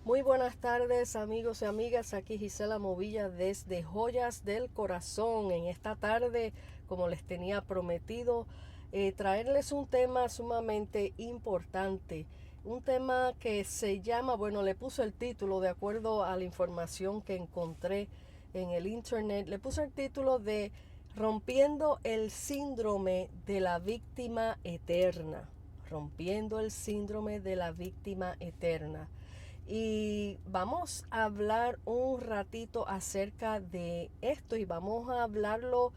Muy buenas tardes, amigos y amigas. Aquí Gisela Movilla desde Joyas del Corazón. En esta tarde, como les tenía prometido, traerles un tema sumamente importante. Un tema que se llama, bueno, le puse el título de acuerdo a la información que encontré en el internet. Le puse el título de Rompiendo el síndrome de la víctima eterna. Rompiendo el síndrome de la víctima eterna. Y vamos a hablar un ratito acerca de esto y vamos a hablarlo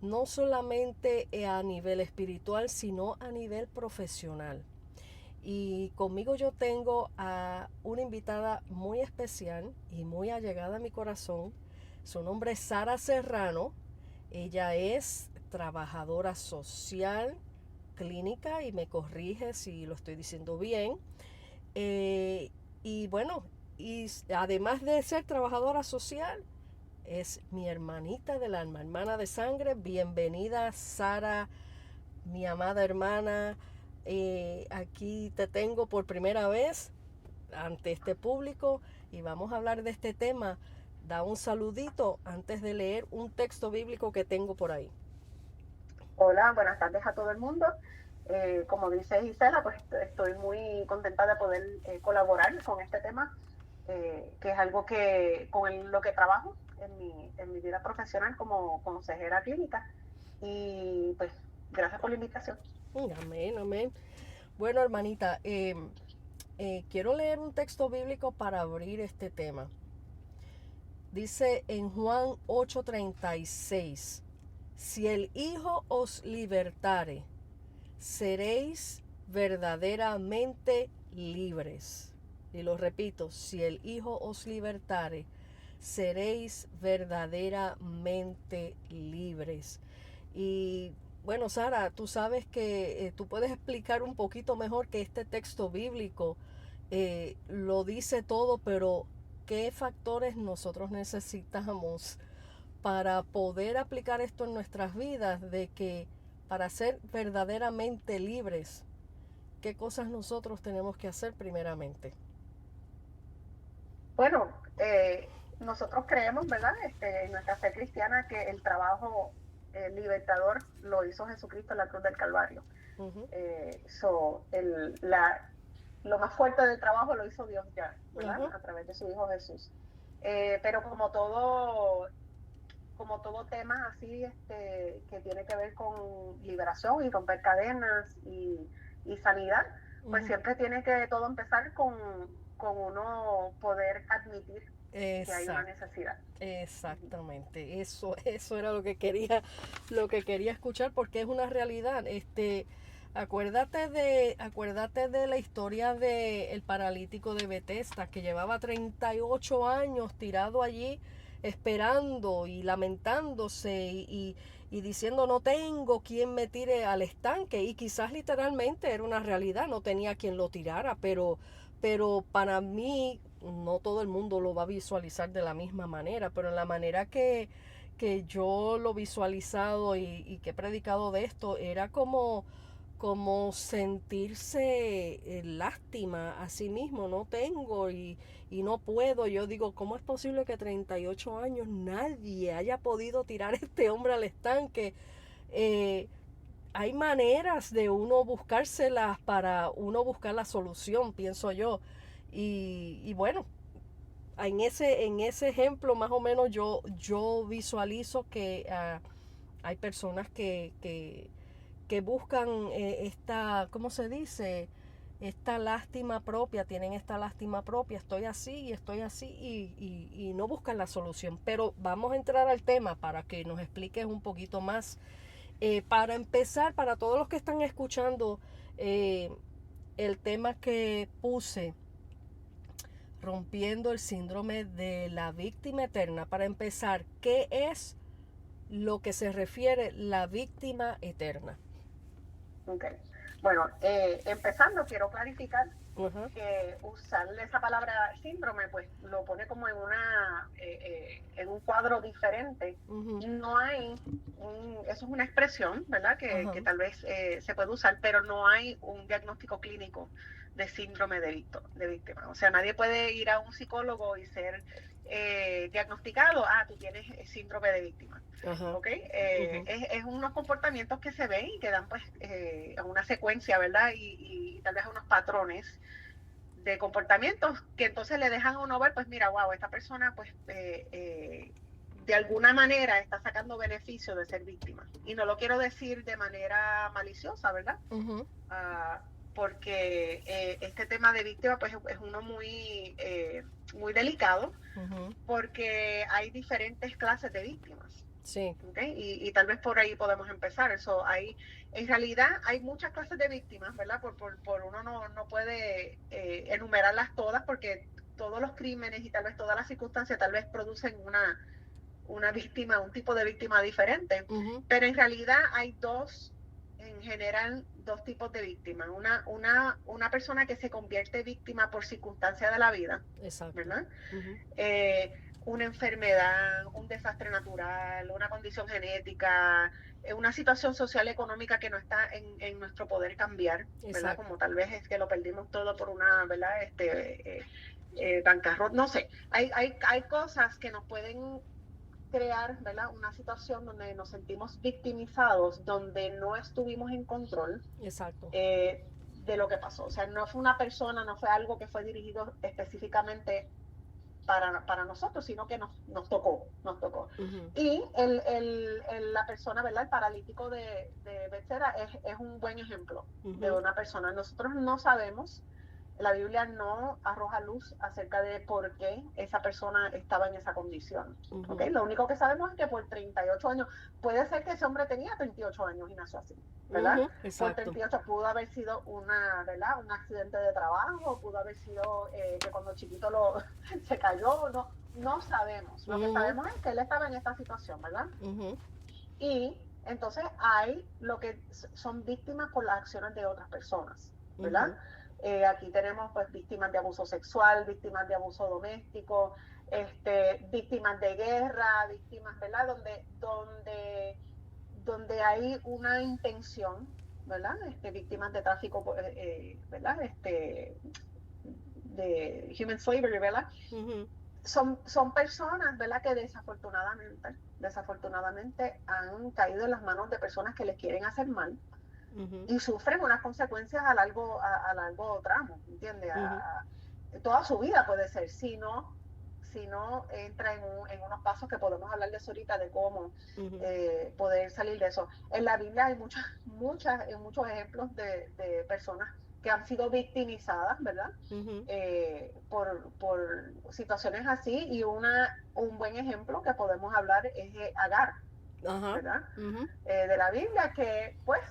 no solamente a nivel espiritual, sino a nivel profesional. Y conmigo yo tengo a una invitada muy especial y muy allegada a mi corazón. Su nombre es Sara Serrano. Ella es trabajadora social clínica y me corrige si lo estoy diciendo bien. Eh, y bueno, y además de ser trabajadora social, es mi hermanita del alma, hermana de sangre. Bienvenida, Sara, mi amada hermana. Aquí te tengo por primera vez ante este público y vamos a hablar de este tema. Da un saludito antes de leer un texto bíblico que tengo por ahí. Hola, buenas tardes a todo el mundo. Como dice Gisela, pues estoy muy contenta de poder colaborar con este tema, que es algo con lo que trabajo en mi vida profesional como consejera clínica. Y pues gracias por la invitación. Amén, amén. Bueno, hermanita, quiero leer un texto bíblico para abrir este tema. Dice en Juan 8:36, si el Hijo os libertare, seréis verdaderamente libres. Y lo repito, si el Hijo os libertare, seréis verdaderamente libres. Y bueno, Sara, tú sabes que tú puedes explicar un poquito mejor que este texto bíblico lo dice todo, pero ¿qué factores nosotros necesitamos para poder aplicar esto en nuestras vidas? De que para ser verdaderamente libres, ¿qué cosas nosotros tenemos que hacer primeramente? Bueno, nosotros creemos, ¿verdad? En nuestra fe cristiana que el trabajo libertador lo hizo Jesucristo en la cruz del Calvario. Ujú, So, lo más fuerte del trabajo lo hizo Dios ya, ¿verdad? ujú, A través de su Hijo Jesús. Pero como todo tema así que tiene que ver con liberación y romper cadenas y sanidad, pues ujú. siempre tiene que todo empezar con uno poder admitir que hay una Exacto. necesidad. Uh-huh. Exactamente, eso era lo que quería escuchar porque es una realidad. Acuérdate de la historia de el paralítico de Bethesda que llevaba 38 años tirado allí esperando y lamentándose y diciendo no tengo quien me tire al estanque y quizás literalmente era una realidad, no tenía quien lo tirara, pero para mí no todo el mundo lo va a visualizar de la misma manera, pero en la manera que yo lo he visualizado y que he predicado de esto, era como sentirse lástima a sí mismo, no tengo y no puedo. Yo digo, ¿cómo es posible que 38 años nadie haya podido tirar a este hombre al estanque? Eh, Hay maneras de uno buscárselas para uno buscar la solución, pienso yo. Y bueno, en ese ejemplo más o menos yo visualizo que hay personas que buscan esta, ¿cómo se dice? Esta lástima propia, tienen esta lástima propia, estoy así y no buscan la solución. Pero vamos a entrar al tema para que nos expliques un poquito más. Para empezar, para todos los que están escuchando eh, el tema que puse, rompiendo el síndrome de la víctima eterna, para empezar, ¿qué es lo que se refiere la víctima eterna? Okay. Bueno, empezando, quiero clarificar Ajá, que usarle esa palabra síndrome, pues lo pone como en un cuadro diferente. ujú, No hay, eso es una expresión, ¿verdad? ajá, Que tal vez se puede usar, pero no hay un diagnóstico clínico de síndrome de víctima. O sea, nadie puede ir a un psicólogo y ser diagnosticado, tú tienes síndrome de víctima. ¿Ok? Es unos comportamientos que se ven y que dan pues una secuencia, ¿verdad? Y tal vez unos patrones de comportamientos que entonces le dejan a uno ver, pues mira, wow, esta persona pues de alguna manera está sacando beneficio de ser víctima. Y no lo quiero decir de manera maliciosa, ¿verdad? Porque este tema de víctima pues es uno muy delicado, porque hay diferentes clases de víctimas. Sí. ¿Okay? Y tal vez por ahí podemos empezar. Eso en realidad hay muchas clases de víctimas, ¿verdad? Por uno no puede enumerarlas todas, porque todos los crímenes y tal vez todas las circunstancias tal vez producen una víctima, un tipo de víctima diferente. Pero en realidad hay en general, dos tipos de víctimas. Una persona que se convierte víctima por circunstancia de la vida. Exacto. ¿Verdad? Una enfermedad, un desastre natural, una condición genética, una situación social económica que no está en nuestro poder cambiar, ¿verdad? Exacto. Como tal vez es que lo perdimos todo por una, ¿verdad? Bancarrota, no sé. Hay cosas que nos pueden crear, ¿verdad? Una situación donde nos sentimos victimizados, donde no estuvimos en control. Exacto. De lo que pasó. O sea, no fue una persona, no fue algo que fue dirigido específicamente para nosotros, sino que nos tocó. Y la persona, ¿verdad? El paralítico de Bethesda es un buen ejemplo de una persona. Nosotros no sabemos, la Biblia no arroja luz acerca de por qué esa persona estaba en esa condición. ¿Okay? Lo único que sabemos es que por 38 años, puede ser que ese hombre tenía 38 años y nació así, ¿verdad? Por 38 pudo haber sido ¿verdad? Un accidente de trabajo, pudo haber sido que cuando chiquito se cayó, no sabemos. Lo que sabemos es que él estaba en esta situación, ¿verdad? Y entonces hay lo que son víctimas por las acciones de otras personas, ¿verdad? Aquí tenemos pues víctimas de abuso sexual, víctimas de abuso doméstico, víctimas de guerra, víctimas, ¿verdad? Donde hay una intención, ¿verdad? Víctimas de tráfico, ¿verdad? De human slavery, ¿verdad? Son personas, ¿verdad? Que desafortunadamente han caído en las manos de personas que les quieren hacer mal y sufren unas consecuencias a largo tramo, ¿entiendes? Toda su vida puede ser, si no entra en unos pasos que podemos hablar de eso ahorita, de cómo poder salir de eso. En la Biblia hay muchos ejemplos de personas que han sido victimizadas, ¿verdad? Por situaciones así, y un buen ejemplo que podemos hablar es Agar, ¿verdad? De la Biblia, que pues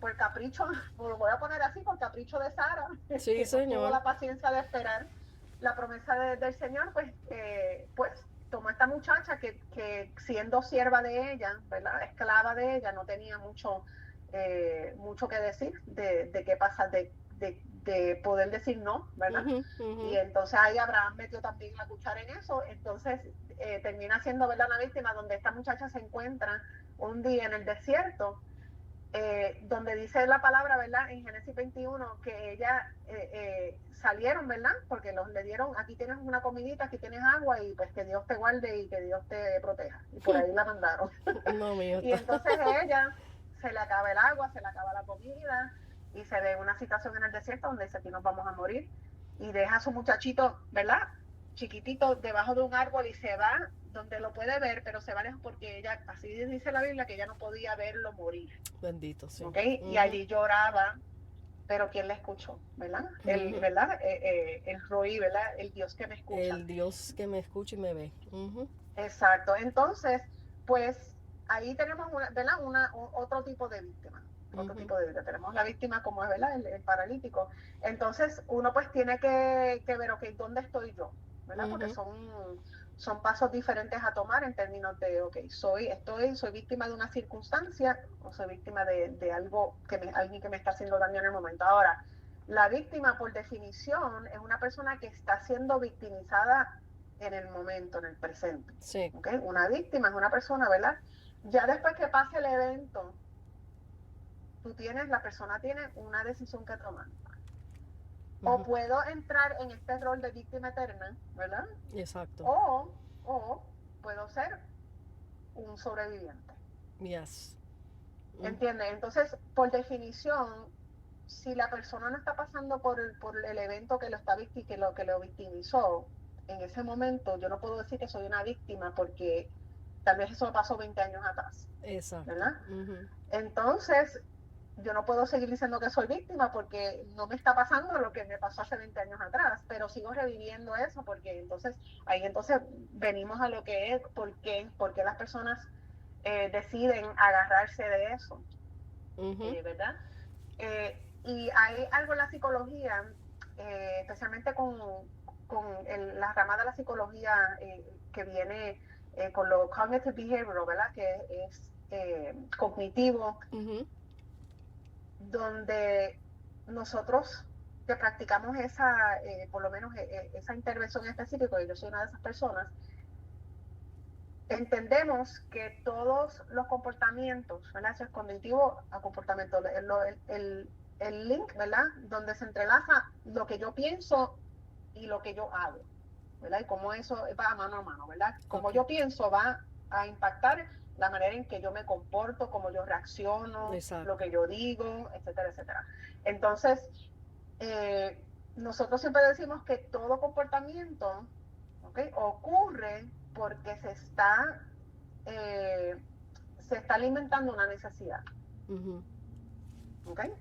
por capricho, lo voy a poner así, por capricho de Sara, sí, que señor. no tuvo la paciencia de esperar la promesa del Señor, pues tomó esta muchacha que siendo sierva de ella, ¿verdad? Esclava de ella, no tenía mucho que decir de qué pasa, de poder decir no, ¿verdad? Y entonces ahí Abraham metió también la cuchara en eso. Entonces termina siendo, ¿verdad?, una víctima, donde esta muchacha se encuentra un día en el desierto, donde dice la palabra, ¿verdad?, en Génesis 21, que ella salieron, ¿verdad?, porque le dieron, aquí tienes una comidita, aquí tienes agua, y pues que Dios te guarde y que Dios te proteja. Y por ahí la mandaron. No, y entonces ella se le acaba el agua, se le acaba la comida, y se ve en una situación en el desierto donde dice, aquí nos vamos a morir, y deja a su muchachito, ¿verdad?, chiquitito, debajo de un árbol, y se va donde lo puede ver, pero se va lejos porque ella, así dice la Biblia, que ella no podía verlo morir. Bendito, sí. ¿Okay? Y allí lloraba, pero ¿quién la escuchó? ¿Verdad? ¿Verdad? El Roí, ¿verdad? El Dios que me escucha. El Dios que me escucha y me ve. Exacto. Entonces, pues ahí tenemos ¿verdad? Otro tipo de víctima. Otro tipo de víctima. Tenemos la víctima como es, ¿verdad?, el paralítico. Entonces, uno pues tiene que ver, ok, ¿dónde estoy yo? ¿Verdad? Porque son pasos diferentes a tomar en términos de, ok, soy víctima de una circunstancia, o soy víctima de algo, alguien que me está haciendo daño en el momento. Ahora, la víctima, por definición, es una persona que está siendo victimizada en el momento, en el presente. Sí. ¿Okay? Una víctima es una persona, ¿verdad? Ya después que pase el evento, la persona tiene una decisión que tomar. O puedo entrar en este rol de víctima eterna, ¿verdad? Exacto. O puedo ser un sobreviviente. Yes. ¿Entiendes? Entonces, por definición, si la persona no está pasando por el evento que lo victimizó, en ese momento yo no puedo decir que soy una víctima porque tal vez eso pasó 20 años atrás. Exacto. ¿Verdad? Entonces, yo no puedo seguir diciendo que soy víctima porque no me está pasando lo que me pasó hace 20 años atrás, pero sigo reviviendo eso porque entonces venimos a lo que es, por qué las personas deciden agarrarse de eso, ¿verdad? Y hay algo en la psicología, especialmente con la rama de la psicología que viene con lo cognitive behavioral, ¿verdad? Que es cognitivo, donde nosotros que practicamos por lo menos esa intervención específica, y yo soy una de esas personas, entendemos que todos los comportamientos, ¿verdad? Eso es cognitivo a comportamiento, el link, ¿verdad? Donde se entrelaza lo que yo pienso y lo que yo hago, ¿verdad? Y cómo eso va mano a mano, ¿verdad? Como yo pienso va a impactar la manera en que yo me comporto, cómo yo reacciono, lo que yo digo, etcétera, etcétera. Entonces, nosotros siempre decimos que todo comportamiento, ¿okay?, ocurre porque se está alimentando una necesidad. ¿Okay?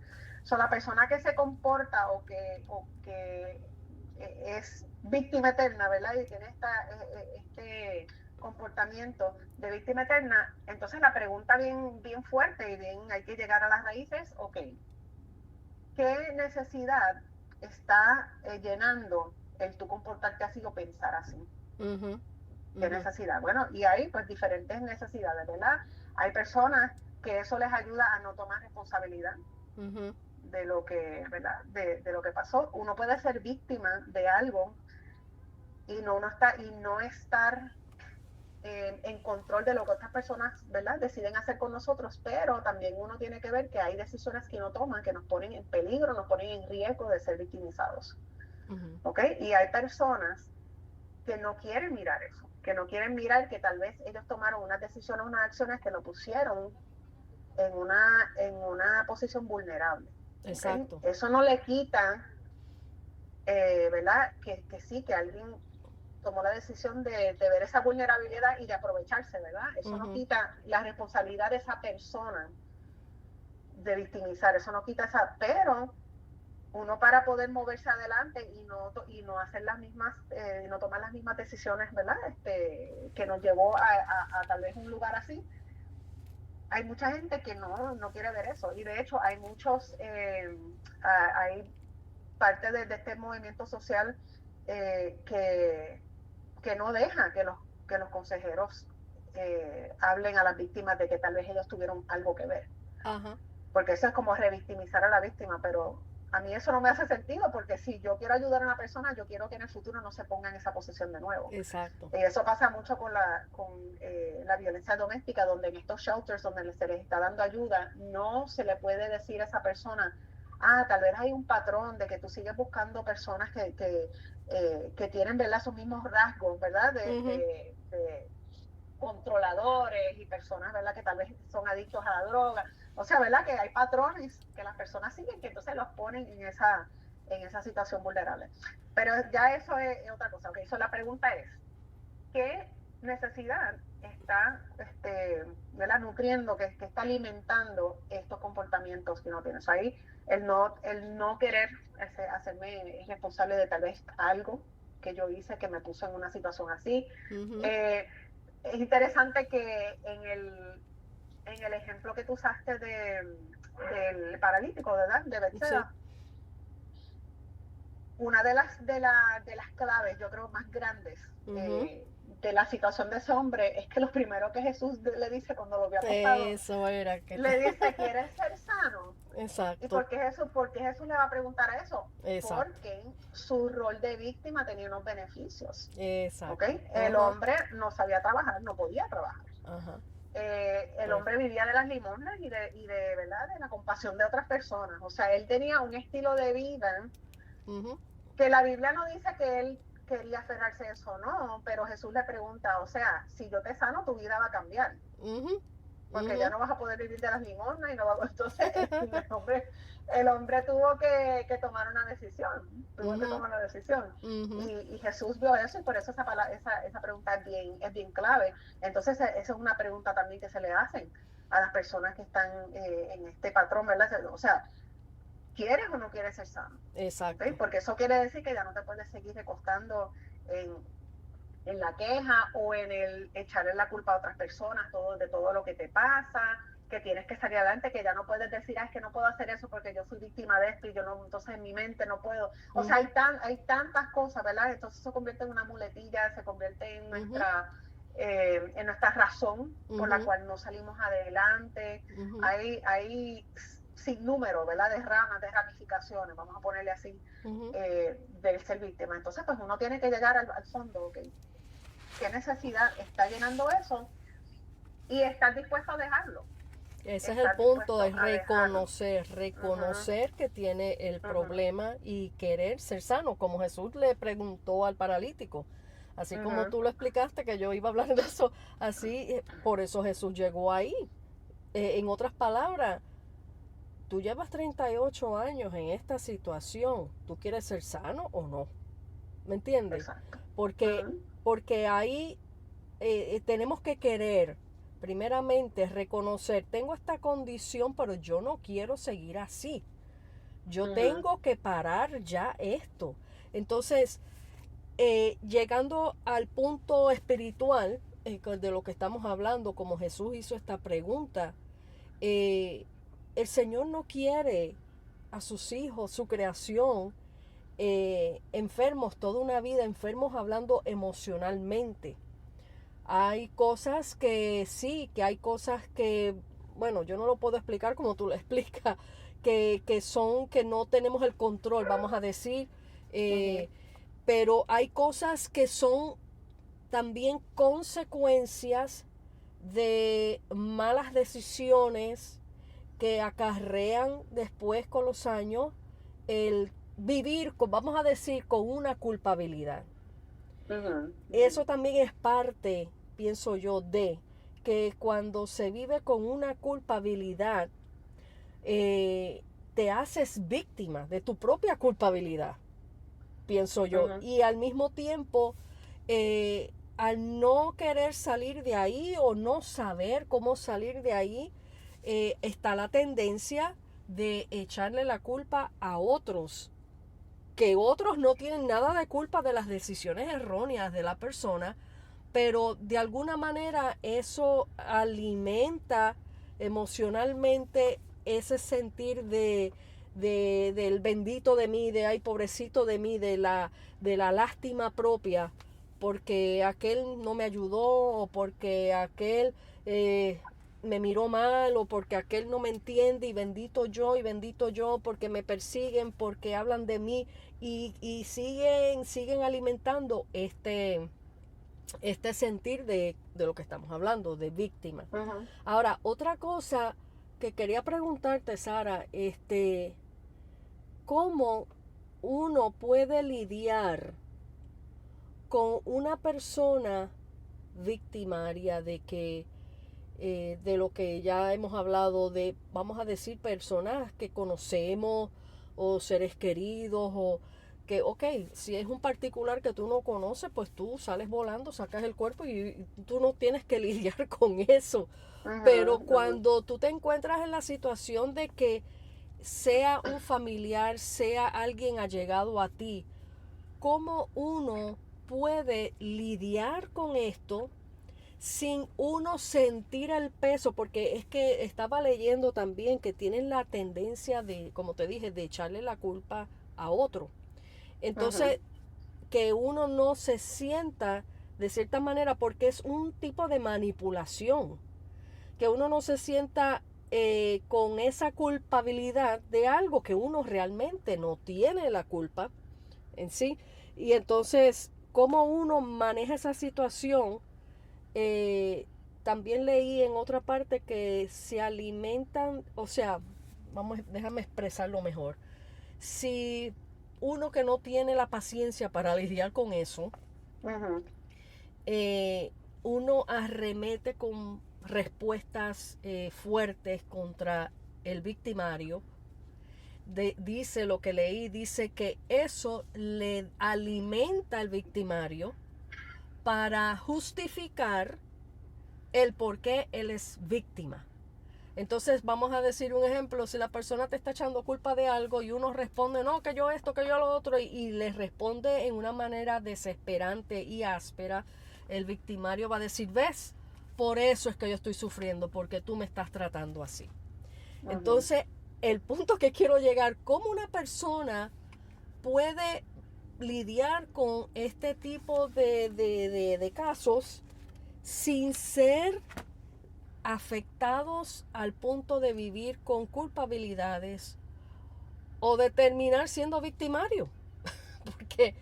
So, la persona que se comporta o que es víctima eterna, ¿verdad? Y tiene este comportamiento de víctima eterna, entonces la pregunta bien fuerte y bien hay que llegar a las raíces, ok, ¿qué necesidad está llenando el tu comportarte así o pensar así? ¿Qué necesidad? Bueno, y hay pues diferentes necesidades, ¿verdad? Hay personas que eso les ayuda a no tomar responsabilidad de lo que, ¿verdad? De lo que pasó. Uno puede ser víctima de algo y no estar en control de lo que otras personas, ¿verdad?, deciden hacer con nosotros, pero también uno tiene que ver que hay decisiones que uno toma que nos ponen en peligro, nos ponen en riesgo de ser victimizados. ¿Ok? Y hay personas que no quieren mirar eso, que no quieren mirar que tal vez ellos tomaron unas decisiones, unas acciones que lo pusieron en una posición vulnerable. Exacto. ¿Okay? Eso no le quita, ¿verdad?, que sí, que alguien tomó la decisión de ver esa vulnerabilidad y de aprovecharse, ¿verdad? Eso no quita la responsabilidad de esa persona de victimizar, eso no quita esa, pero uno para poder moverse adelante y no hacer las mismas, no tomar las mismas decisiones, ¿verdad? Que nos llevó a tal vez un lugar así. Hay mucha gente que no quiere ver eso y de hecho hay muchos, hay parte de este movimiento social que no deja que los consejeros hablen a las víctimas de que tal vez ellos tuvieron algo que ver. Porque eso es como revictimizar a la víctima, pero a mí eso no me hace sentido, porque si yo quiero ayudar a una persona, yo quiero que en el futuro no se ponga en esa posición de nuevo. Exacto. Y eso pasa mucho con la violencia doméstica, donde en estos shelters donde se les está dando ayuda, no se le puede decir a esa persona, tal vez hay un patrón de que tú sigues buscando personas que tienen, ¿verdad?, sus mismos rasgos, ¿verdad?, de controladores y personas, ¿verdad?, que tal vez son adictos a la droga. O sea, ¿verdad?, que hay patrones que las personas siguen que entonces los ponen en esa situación vulnerable. Pero ya eso es otra cosa. Okay, so la pregunta es, ¿qué necesidad está ¿verdad?, nutriendo, que está alimentando estos comportamientos que uno tiene? O sea, ahí el no querer hacerme responsable de tal vez algo que yo hice que me puso en una situación así. Es interesante que en el ejemplo que tú usaste del paralítico, ¿verdad?, de Bethesda, sí. Una de las claves, yo creo, más grandes de la situación de ese hombre es que lo primero que Jesús le dice cuando lo vio acostado, eso era que le dice, ¿quieres ser sano? Exacto. ¿Y por qué Jesús le va a preguntar eso? Exacto. Porque su rol de víctima tenía unos beneficios. Exacto. ¿Okay? El hombre no sabía trabajar, no podía trabajar. El hombre vivía de las limosnas y de ¿verdad?, de la compasión de otras personas. O sea, él tenía un estilo de vida Ujú, Que la Biblia no dice que él quería aferrarse a eso, no, pero Jesús le pregunta, o sea, si yo te sano, tu vida va a cambiar, ujú, porque ujú. ya no vas a poder vivir de las limosnas y no va a... Entonces el hombre tuvo que tomar una decisión, tuvo que Ujú, tomar una decisión. ujú. Y Jesús vio eso y por eso esa pregunta es bien clave. Entonces esa es una pregunta también que se le hacen a las personas que están en este patrón, ¿verdad? O sea, ¿quieres o no quieres ser sano? ¿Sí? Exacto. Porque eso quiere decir que ya no te puedes seguir recostando en, en la queja o en el echarle la culpa a otras personas de todo lo que te pasa, que tienes que salir adelante, que ya no puedes decir, ah, es que no puedo hacer eso porque yo fui víctima de esto y yo no, entonces en mi mente no puedo. O sea, Ujú, hay tantas cosas, ¿verdad? Entonces se convierte en una muletilla, se convierte ujú, en nuestra razón por la ujú, cual no salimos adelante. ujú, Hay sin número, ¿verdad? De ramas, de ramificaciones, vamos a ponerle así, ujú. del ser víctima. Entonces, pues uno tiene que llegar al fondo, ¿ok? ¿Qué necesidad está llenando eso? Y estar dispuesto a dejarlo. Ese es el Estar punto, dispuesto es a dejarlo. reconocer, Uh-huh, reconocer que tiene el uh-huh, problema y querer ser sano, como Jesús le preguntó al paralítico. Así como uh-huh, tú lo explicaste, que yo iba a hablar de eso, así, por eso Jesús llegó ahí. En otras palabras, tú llevas 38 años en esta situación, ¿tú quieres ser sano o no? ¿Me entiendes? exacto. Porque, Uh-huh, porque ahí tenemos que querer, primeramente, reconocer, tengo esta condición, pero yo no quiero seguir así. Yo uh-huh, tengo que parar ya esto. Entonces, llegando al punto espiritual de lo que estamos hablando, como Jesús hizo esta pregunta, eh, el Señor no quiere a sus hijos, su creación, enfermos, toda una vida enfermos hablando emocionalmente. Hay cosas que sí, que hay cosas que, bueno, yo no lo puedo explicar como tú lo explicas, que son que no tenemos el control, vamos a decir, uh-huh, eh, pero hay cosas que son también consecuencias de malas decisiones que acarrean después con los años el vivir, vamos a decir, con una culpabilidad. uh-huh, Eso también es parte, pienso yo, de que cuando se vive con una culpabilidad, eh, te haces víctima de tu propia culpabilidad, pienso yo. uh-huh, Y al mismo tiempo, al no querer salir de ahí o no saber cómo salir de ahí, está la tendencia de echarle la culpa a otros, que otros no tienen nada de culpa de las decisiones erróneas de la persona, pero de alguna manera eso alimenta emocionalmente ese sentir del bendito de mí, de ay pobrecito de mí, de la lástima propia, porque aquel no me ayudó o porque aquel me miró mal o porque aquel no me entiende y bendito yo porque me persiguen, porque hablan de mí y siguen alimentando este sentir de lo que estamos hablando, de víctima. uh-huh. Ahora, otra cosa que quería preguntarte, Sara, ¿cómo uno puede lidiar con una persona victimaria de lo que ya hemos hablado, de, vamos a decir, personas que conocemos o seres queridos o que, ok, si es un particular que tú no conoces, pues tú sales volando, sacas el cuerpo y tú no tienes que lidiar con eso. Pero Uh-huh, uh-huh. cuando tú te encuentras en la situación de que sea un familiar, sea alguien allegado a ti, ¿cómo uno puede lidiar con esto sin uno sentir el peso? Porque es que estaba leyendo también que tienen la tendencia de, como te dije, de echarle la culpa a otro. Uh-huh. Entonces, que uno no se sienta de cierta manera, porque es un tipo de manipulación, que uno no se sienta con esa culpabilidad de algo que uno realmente no tiene la culpa en sí. Y entonces, cómo uno maneja esa situación. eh, También leí en otra parte que se alimentan, o sea, déjame expresarlo mejor. Si uno que no tiene la paciencia para lidiar con eso, Ujú. uno arremete con respuestas fuertes contra el victimario. Dice lo que leí, dice que eso le alimenta al victimario para justificar el por qué él es víctima. Entonces vamos a decir un ejemplo, si la persona te está echando culpa de algo y uno responde, no, que yo esto, que yo lo otro, y le responde en una manera desesperante y áspera, el victimario va a decir, ves, por eso es que yo estoy sufriendo, porque tú me estás tratando así. Ujú. Entonces, el punto que quiero llegar, ¿cómo una persona puede lidiar con este tipo de casos sin ser afectados al punto de vivir con culpabilidades o de terminar siendo victimario? Porque,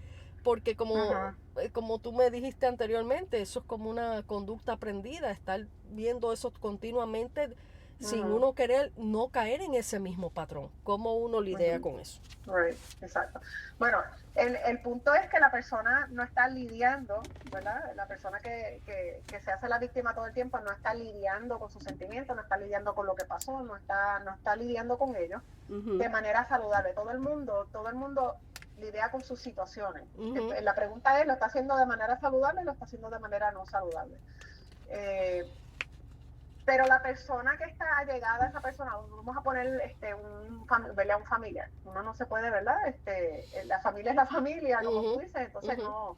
porque Ujú. como tú me dijiste anteriormente, eso es como una conducta aprendida, estar viendo eso continuamente sin Ujú. uno querer no caer en ese mismo patrón. ¿Cómo uno lidia Ujú. con eso? Right, exacto. Bueno, el punto es que la persona no está lidiando, ¿verdad? La persona que se hace la víctima todo el tiempo no está lidiando con sus sentimientos, no está lidiando con lo que pasó, no está lidiando con ellos de manera saludable. Todo el mundo lidia con sus situaciones. Ujú. La pregunta es, ¿lo está haciendo de manera saludable o lo está haciendo de manera no saludable? Pero la persona que está allegada a esa persona, vamos a poner un familiar, uno no se puede, ¿verdad? La familia es la familia, como tú Ujú. dices, entonces Ujú.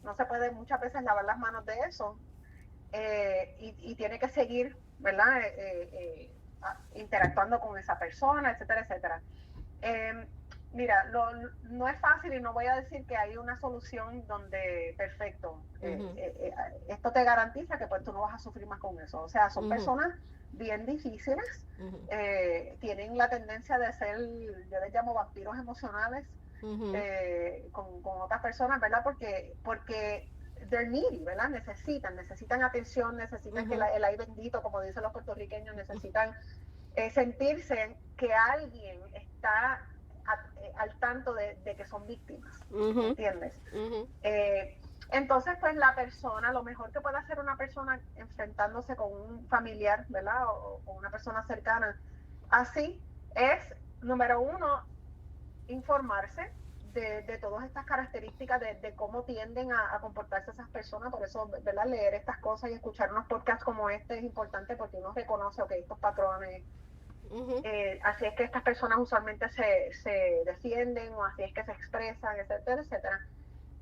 no se puede muchas veces lavar las manos de eso, y tiene que seguir, ¿verdad? Interactuando con esa persona, etcétera, etcétera. Eh, Mira, no es fácil y no voy a decir que hay una solución donde perfecto. Ujú. Esto te garantiza que pues tú no vas a sufrir más con eso. O sea, son Ujú. personas bien difíciles, Ujú. tienen la tendencia de ser, yo les llamo vampiros emocionales, Ujú. con otras personas, ¿verdad? Porque they're needy, ¿verdad? Necesitan atención, necesitan que Ujú. el ay bendito, como dicen los puertorriqueños, necesitan sentirse que alguien está al tanto de que son víctimas, ¿me Ujú. entiendes? Ujú. Eh, entonces, pues la persona, lo mejor que puede hacer una persona enfrentándose con un familiar, ¿verdad? O una persona cercana, así es, número uno, informarse de todas estas características, de cómo tienden a comportarse esas personas. Por eso, ¿verdad? Leer estas cosas y escuchar unos podcasts como este es importante porque uno reconoce, ok, estos patrones, Ujú. así es que estas personas usualmente se defienden o así es que se expresan, etcétera, etcétera.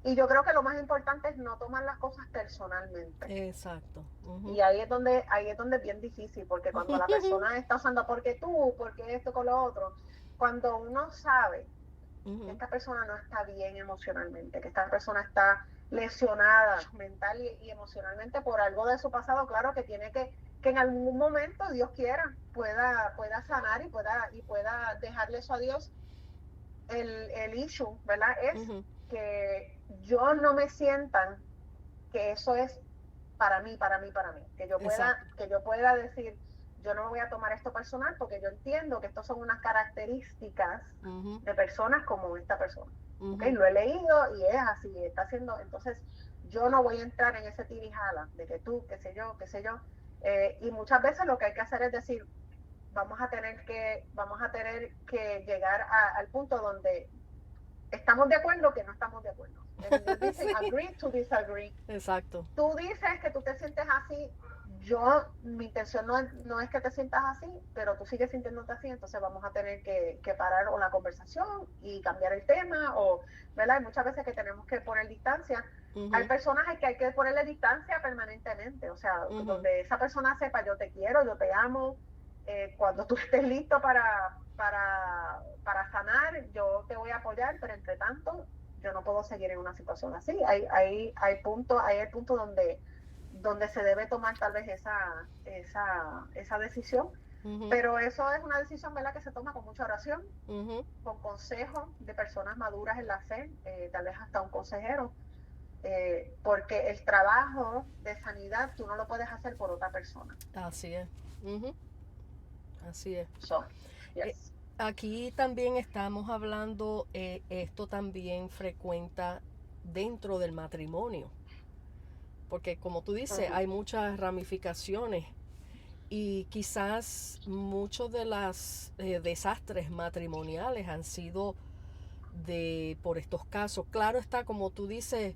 Y yo creo que lo más importante es no tomar las cosas personalmente. Exacto. Ujú. Y ahí es donde es bien difícil, porque cuando la persona está usando porque tú, porque esto con lo otro, cuando uno sabe que Ujú. esta persona no está bien emocionalmente, que esta persona está lesionada mental y emocionalmente por algo de su pasado, claro que tiene que en algún momento, Dios quiera, pueda sanar y pueda dejarle eso a Dios. El issue, ¿verdad? Es Ujú. que yo no me sientan que eso es para mí, Exacto. que yo pueda decir, yo no me voy a tomar esto personal porque yo entiendo que estos son unas características Ujú. de personas como esta persona. ¿Okay? Ujú. Lo he leído y es así, está haciendo, entonces yo no voy a entrar en ese tirijala de que tú, qué sé yo, y muchas veces lo que hay que hacer es decir, vamos a tener que llegar al punto donde estamos de acuerdo que no estamos de acuerdo. En inglés dicen Sí. agree to disagree. Exacto. Tú dices que tú te sientes así, mi intención no es que te sientas así, pero tú sigues sintiéndote así, entonces vamos a tener que parar o la conversación y cambiar el tema, ¿verdad? Hay muchas veces que tenemos que poner distancia. Hay Ujú. personas que hay que ponerle distancia permanentemente, o sea, Ujú. donde esa persona sepa, yo te quiero, yo te amo, cuando tú estés listo para sanar, yo te voy a apoyar, pero entre tanto, yo no puedo seguir en una situación así. Hay el punto donde se debe tomar tal vez esa decisión, Ujú. pero eso es una decisión, ¿verdad?, que se toma con mucha oración, Ujú. con consejo de personas maduras en la fe, tal vez hasta un consejero, porque el trabajo de sanidad tú no lo puedes hacer por otra persona. Así es. Ujú. Así es. So, Eh, yes. Aquí también estamos hablando, esto también frecuenta dentro del matrimonio, porque como tú dices, Ujú, hay muchas ramificaciones y quizás muchos de los desastres matrimoniales han sido por estos casos. Claro está, como tú dices,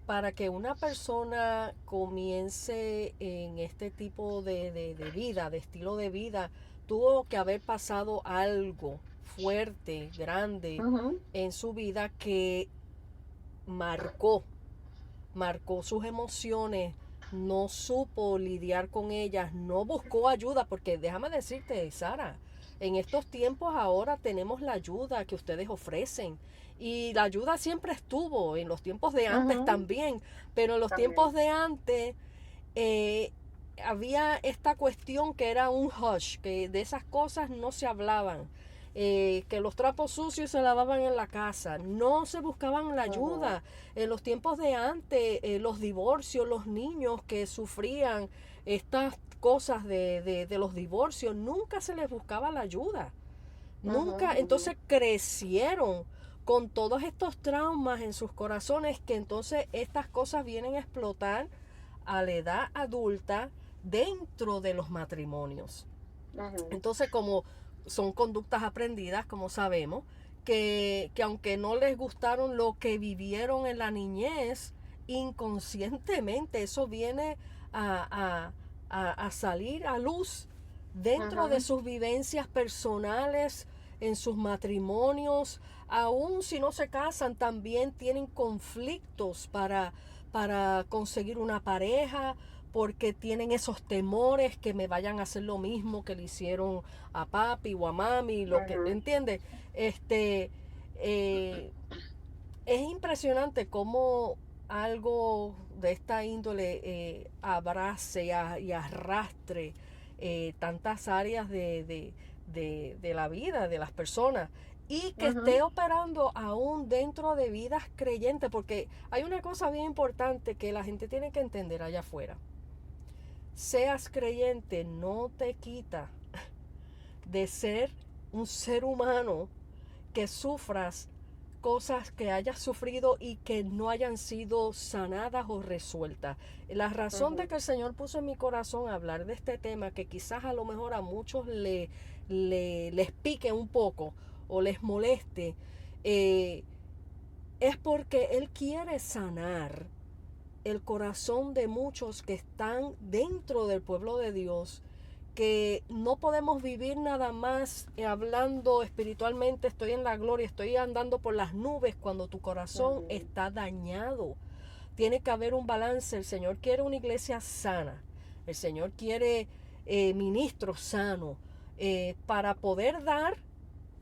para que una persona comience en este tipo de vida, de estilo de vida, tuvo que haber pasado algo fuerte, grande ujú, en su vida que marcó, marcó sus emociones, no supo lidiar con ellas, no buscó ayuda, porque déjame decirte, Sara, en estos tiempos ahora tenemos la ayuda que ustedes ofrecen. Y la ayuda siempre estuvo, en los tiempos de antes ujú, también, pero en los también. tiempos de antes eh, había esta cuestión que era un hush, que de esas cosas no se hablaban, que los trapos sucios se lavaban en la casa, no se buscaban la Ujú, ayuda. En los tiempos de antes, los divorcios, los niños que sufrían estas cosas de los divorcios, nunca se les buscaba la ayuda. ujú, Nunca, ujú, entonces crecieron con todos estos traumas en sus corazones que entonces estas cosas vienen a explotar a la edad adulta dentro de los matrimonios. ujú, Entonces, como son conductas aprendidas, como sabemos, que aunque no les gustaron lo que vivieron en la niñez, inconscientemente eso viene a, a salir a luz dentro de ujú, sus vivencias personales, en sus matrimonios, aún si no se casan, también tienen conflictos para conseguir una pareja, porque tienen esos temores que me vayan a hacer lo mismo que le hicieron a papi o a mami, lo que, ujú, ¿entiendes? Este, eh, es impresionante cómo algo de esta índole abrace y arrastre tantas áreas de la vida de las personas y que ujú, esté operando aún dentro de vidas creyentes, porque hay una cosa bien importante que la gente tiene que entender allá afuera. Seas creyente no te quita de ser un ser humano que sufras cosas que hayas sufrido y que no hayan sido sanadas o resueltas. La razón de ujú, que el Señor puso en mi corazón hablar de este tema, que quizás a lo mejor a muchos les pique un poco o les moleste, eh, es porque Él quiere sanar el corazón de muchos que están dentro del pueblo de Dios, que no podemos vivir nada más hablando espiritualmente, estoy en la gloria, estoy andando por las nubes cuando tu corazón ujú, está dañado. Tiene que haber un balance. El Señor quiere una iglesia sana. El Señor quiere ministros sanos para poder dar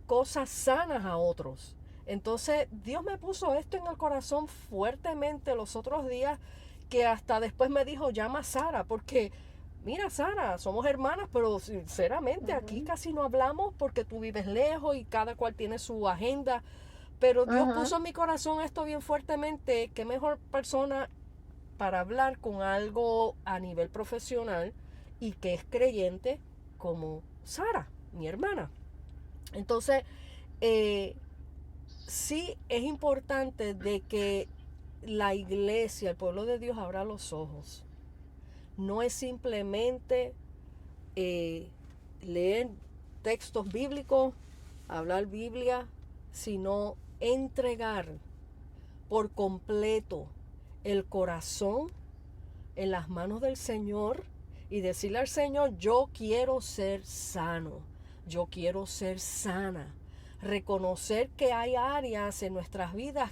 cosas sanas a otros. Entonces Dios me puso esto en el corazón fuertemente los otros días, que hasta después me dijo, llama a Sara, porque mira Sara, somos hermanas, pero sinceramente aquí ujú, casi no hablamos porque tú vives lejos y cada cual tiene su agenda. Pero Dios ujú, puso en mi corazón esto bien fuertemente, qué mejor persona para hablar con algo a nivel profesional y que es creyente como Sara, mi hermana. Entonces, eh, sí es importante de que la iglesia, el pueblo de Dios, abra los ojos. No es simplemente eh, leer textos bíblicos, hablar Biblia, sino entregar por completo el corazón en las manos del Señor y decirle al Señor, yo quiero ser sano, yo quiero ser sana. Reconocer que hay áreas en nuestras vidas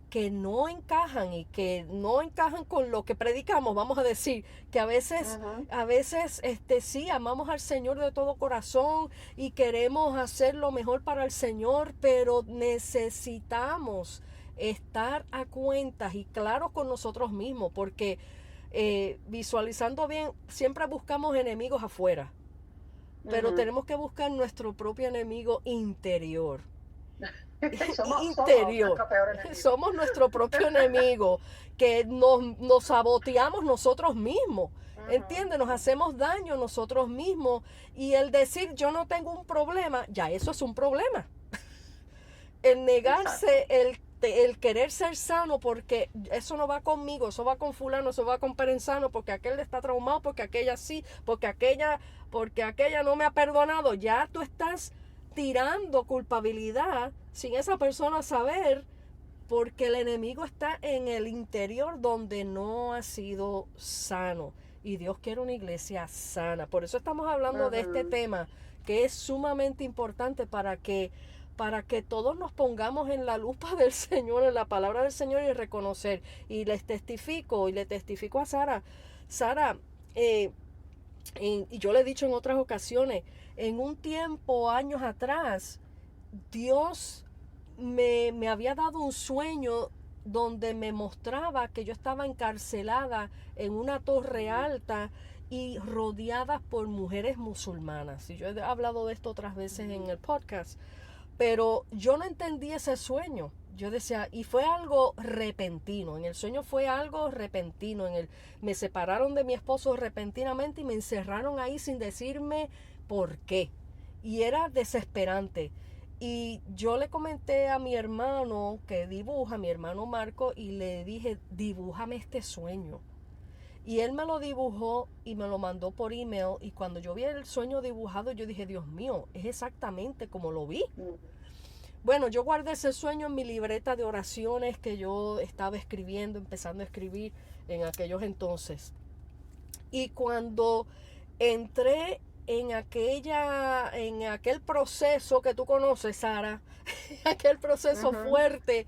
que no encajan y que no encajan con lo que predicamos, vamos a decir, que ujú, a veces sí, amamos al Señor de todo corazón y queremos hacer lo mejor para el Señor, pero necesitamos estar a cuentas y claros con nosotros mismos, porque visualizando bien, siempre buscamos enemigos afuera, pero ujú, tenemos que buscar nuestro propio enemigo interior. Somos interior. nuestro peor enemigo. Somos nuestro propio enemigo, que nos saboteamos nosotros mismos. ¿Entiendes? Nos hacemos daño nosotros mismos. Y el decir yo no tengo un problema, ya eso es un problema. El negarse, el querer ser sano, porque eso no va conmigo, eso va con fulano, eso va con perenzano, porque aquel está traumado, porque aquella sí, porque aquella no me ha perdonado. Ya tú estás tirando culpabilidad sin esa persona saber, porque el enemigo está en el interior donde no ha sido sano. Y Dios quiere una iglesia sana. Por eso estamos hablando de este tema, que es sumamente importante para que todos nos pongamos en la lupa del Señor, en la palabra del Señor, y reconocer. Y le testifico a Sara. Sara, y yo le he dicho en otras ocasiones, en un tiempo, años atrás, Dios me había dado un sueño donde me mostraba que yo estaba encarcelada en una torre alta y rodeada por mujeres musulmanas. Y yo he hablado de esto otras veces en el podcast, pero yo no entendí ese sueño. Yo decía, y fue algo repentino, en el sueño fue algo repentino, me separaron de mi esposo repentinamente y me encerraron ahí sin decirme por qué. Y era desesperante. Y yo le comenté a mi hermano que dibuja, mi hermano Marco, y le dije, dibújame este sueño. Y él me lo dibujó y me lo mandó por email, y cuando yo vi el sueño dibujado, yo dije, Dios mío, es exactamente como lo vi. Bueno, yo guardé ese sueño en mi libreta de oraciones que yo estaba escribiendo, empezando a escribir en aquellos entonces. Y cuando entré en aquel proceso que tú conoces, Sara, aquel proceso fuerte,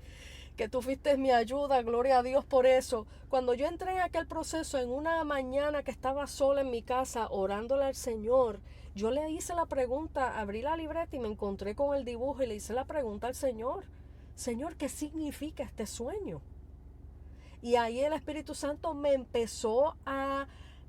que tú fuiste mi ayuda, gloria a Dios por eso. Cuando yo entré en aquel proceso, en una mañana que estaba sola en mi casa orándole al Señor, yo le hice la pregunta, abrí la libreta y me encontré con el dibujo y le hice la pregunta al Señor, Señor, ¿qué significa este sueño? Y ahí el Espíritu Santo me empezó a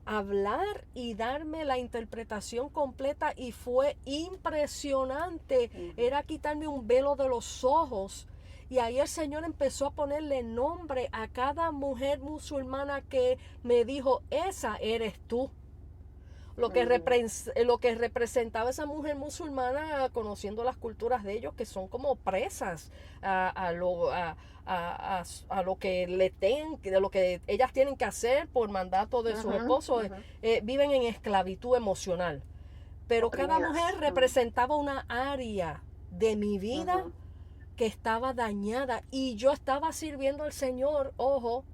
hablar y darme la interpretación completa, y fue impresionante. Era quitarme un velo de los ojos, y ahí el Señor empezó a ponerle nombre a cada mujer musulmana que me dijo, esa eres tú. Lo que representaba esa mujer musulmana, conociendo las culturas de ellos, que son como presas a lo que de lo que ellas tienen que hacer por mandato de sus esposos. Viven en esclavitud emocional. Pero cada mujer representaba una área de mi vida que estaba dañada, y yo estaba sirviendo al Señor, ojo.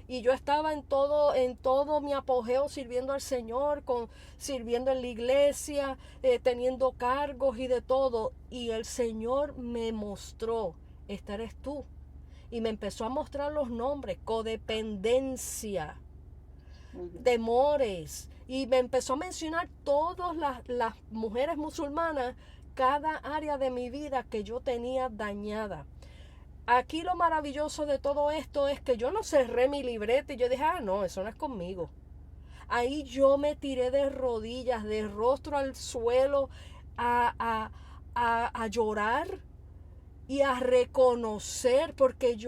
Y yo estaba en todo mi apogeo sirviendo al Señor, sirviendo en la iglesia, teniendo cargos y de todo. Y el Señor me mostró, esta eres tú. Y me empezó a mostrar los nombres, codependencia, temores. Y me empezó a mencionar todas las mujeres musulmanas, cada área de mi vida que yo tenía dañada. Aquí lo maravilloso de todo esto es que yo no cerré mi libreta y yo dije, no, eso no es conmigo. Ahí yo me tiré de rodillas, de rostro al suelo, a llorar y a reconocer, porque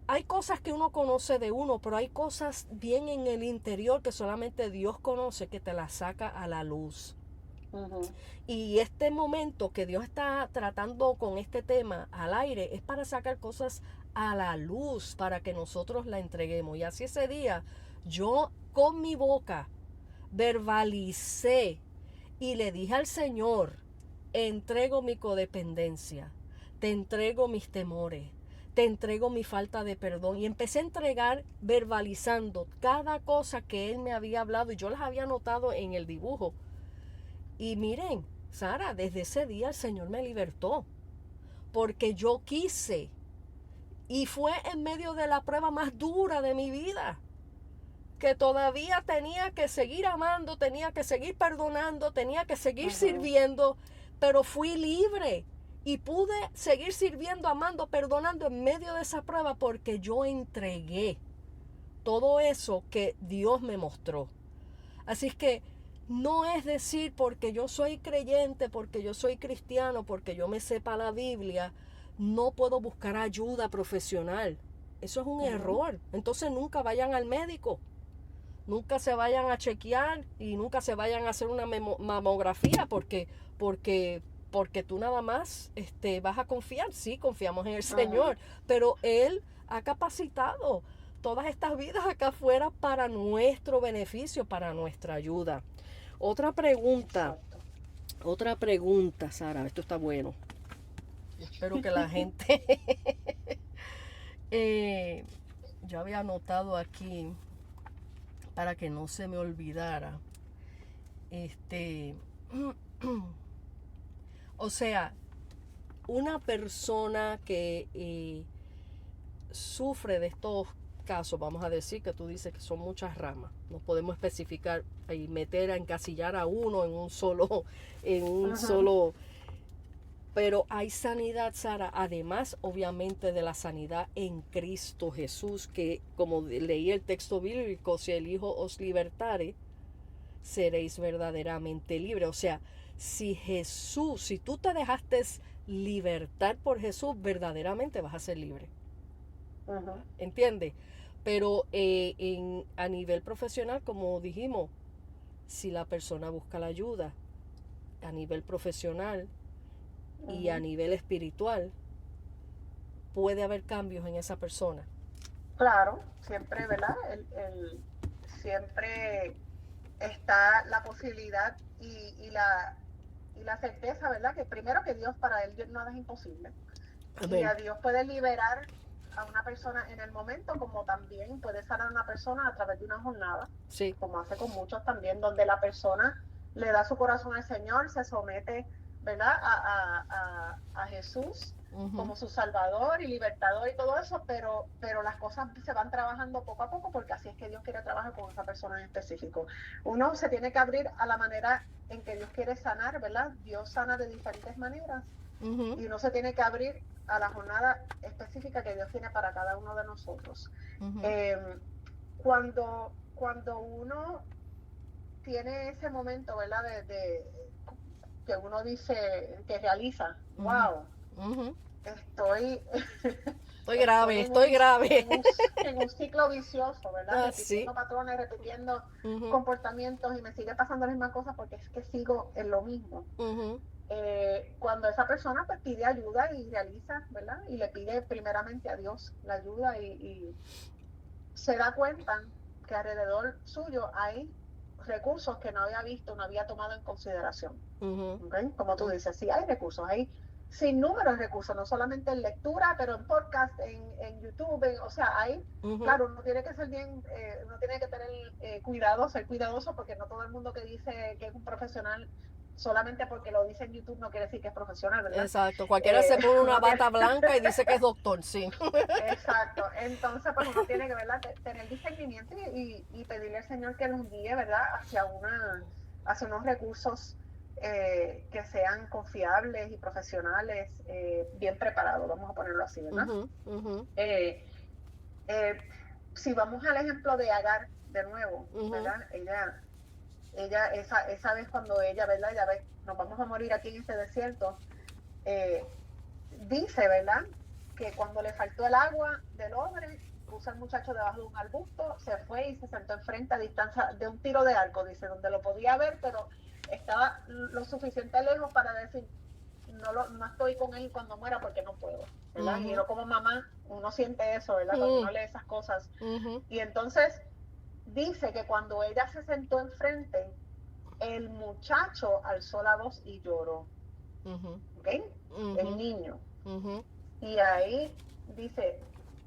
hay cosas que uno conoce de uno, pero hay cosas bien en el interior que solamente Dios conoce, que te las saca a la luz. Y este momento que Dios está tratando con este tema al aire es para sacar cosas a la luz, para que nosotros la entreguemos. Y así ese día yo con mi boca verbalicé y le dije al Señor, entrego mi codependencia, te entrego mis temores, te entrego mi falta de perdón. Y empecé a entregar verbalizando cada cosa que Él me había hablado, y yo las había anotado en el dibujo. Y miren, Sara, desde ese día el Señor me libertó, porque yo quise, y fue en medio de la prueba más dura de mi vida, que todavía tenía que seguir amando, tenía que seguir perdonando, tenía que seguir sirviendo, pero fui libre y pude seguir sirviendo, amando, perdonando en medio de esa prueba, porque yo entregué todo eso que Dios me mostró. Así es que no es decir porque yo soy creyente, porque yo soy cristiano, porque yo me sepa la Biblia, no puedo buscar ayuda profesional. Eso es un error. Entonces nunca vayan al médico. Nunca se vayan a chequear y nunca se vayan a hacer una mamografía porque tú nada más vas a confiar. Sí, confiamos en el Señor, pero Él ha capacitado todas estas vidas acá afuera para nuestro beneficio, para nuestra ayuda. Otra pregunta, Sara, esto está bueno. Espero que la gente... yo había anotado aquí para que no se me olvidara. O sea, una persona que sufre de estos casos, vamos a decir que tú dices que son muchas ramas, no podemos especificar y meter a encasillar a uno en un solo, pero hay sanidad, Sara, además obviamente de la sanidad en Cristo Jesús, que como leí el texto bíblico, si el Hijo os libertare, seréis verdaderamente libres. O sea, si tú te dejaste libertar por Jesús, verdaderamente vas a ser libre. ¿Entiendes? Pero a nivel profesional, como dijimos, si la persona busca la ayuda a nivel profesional y a nivel espiritual, puede haber cambios en esa persona. Claro, siempre, ¿verdad? Siempre está la posibilidad y la certeza, ¿verdad? Que primero que Dios, para Él nada es imposible. Amén. Y a Dios puede liberar a una persona en el momento, como también puede sanar a una persona a través de una jornada, sí, como hace con muchos también, donde la persona le da su corazón al Señor, se somete, ¿verdad? A Jesús como su Salvador y Libertador y todo eso, pero las cosas se van trabajando poco a poco, porque así es que Dios quiere trabajar con esa persona en específico. Uno se tiene que abrir a la manera en que Dios quiere sanar, ¿verdad? Dios sana de diferentes maneras, y uno se tiene que abrir a la jornada específica que Dios tiene para cada uno de nosotros. Cuando uno tiene ese momento, ¿verdad? De que uno dice, que realiza, wow, estoy grave, en un ciclo vicioso, ¿verdad? Repitiendo patrones, repitiendo comportamientos, y me sigue pasando las mismas cosas porque es que sigo en lo mismo. Cuando esa persona pues pide ayuda y realiza, ¿verdad? Y le pide primeramente a Dios la ayuda y se da cuenta que alrededor suyo hay recursos que no había visto, no había tomado en consideración. ¿Okay? Como tú dices, sí hay recursos, hay sin número de recursos, no solamente en lectura, pero en podcast, en YouTube, o sea, hay, claro, uno tiene que ser bien, uno tiene que tener ser cuidadoso, porque no todo el mundo que dice que es un profesional, solamente porque lo dice en YouTube, no quiere decir que es profesional, ¿verdad? Exacto, cualquiera se pone una bata blanca y dice que es doctor, sí. Exacto, entonces pues uno tiene que, ¿verdad?, tener discernimiento y pedirle al Señor que nos guíe, ¿verdad?, hacia unos recursos que sean confiables y profesionales, bien preparados, vamos a ponerlo así, ¿verdad? Si vamos al ejemplo de Agar de nuevo, ¿verdad? Ella esa vez cuando ella, ¿verdad? Ya ve, nos vamos a morir aquí en este desierto, dice, ¿verdad?, que cuando le faltó el agua del odre, puso al muchacho debajo de un arbusto, se fue y se sentó enfrente a distancia de un tiro de arco, dice, donde lo podía ver, pero estaba lo suficiente lejos para decir, no estoy con él cuando muera porque no puedo, ¿verdad? Y uno como mamá, uno siente eso, ¿verdad? Cuando uno lee esas cosas. Y entonces dice que cuando ella se sentó enfrente, el muchacho alzó la voz y lloró. ¿Ok? El niño. Y ahí dice,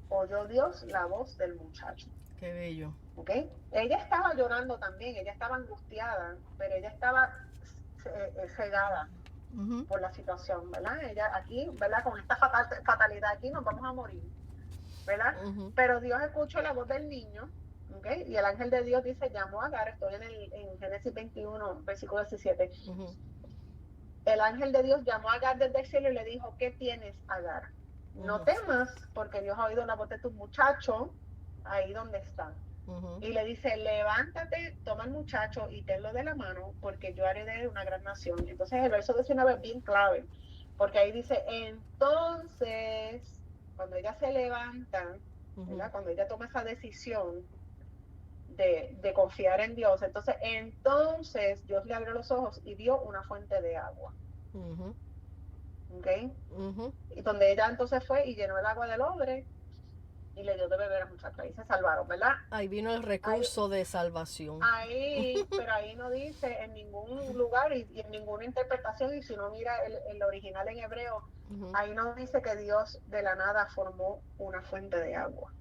oyó Dios la voz del muchacho. Qué bello. ¿Ok? Ella estaba llorando también, ella estaba angustiada, pero ella estaba cegada por la situación, ¿verdad? Ella aquí, ¿verdad? Con esta fatalidad aquí nos vamos a morir, ¿verdad? Pero Dios escuchó la voz del niño, ¿ok? Y el ángel de Dios dice, llamó a Agar, estoy en Génesis 21, versículo 17. El ángel de Dios llamó a Agar desde el cielo y le dijo, ¿qué tienes, Agar? No temas, porque Dios ha oído la voz de tu muchacho ahí donde está. Y le dice, levántate, toma el muchacho y tenlo de la mano, porque yo haré de él una gran nación. Entonces el verso 19 es bien clave, porque ahí dice, entonces, cuando ella se levanta, ¿verdad? Cuando ella toma esa decisión de confiar en Dios, entonces Dios le abrió los ojos y vio una fuente de agua. ¿Ok? Y donde ella entonces fue y llenó el agua del odre y le dio de beber a muchachos. Ahí se salvaron, ¿verdad? Ahí vino el recurso de salvación. Pero ahí no dice en ningún lugar y en ninguna interpretación, y si uno mira el original en hebreo, ahí no dice que Dios de la nada formó una fuente de agua.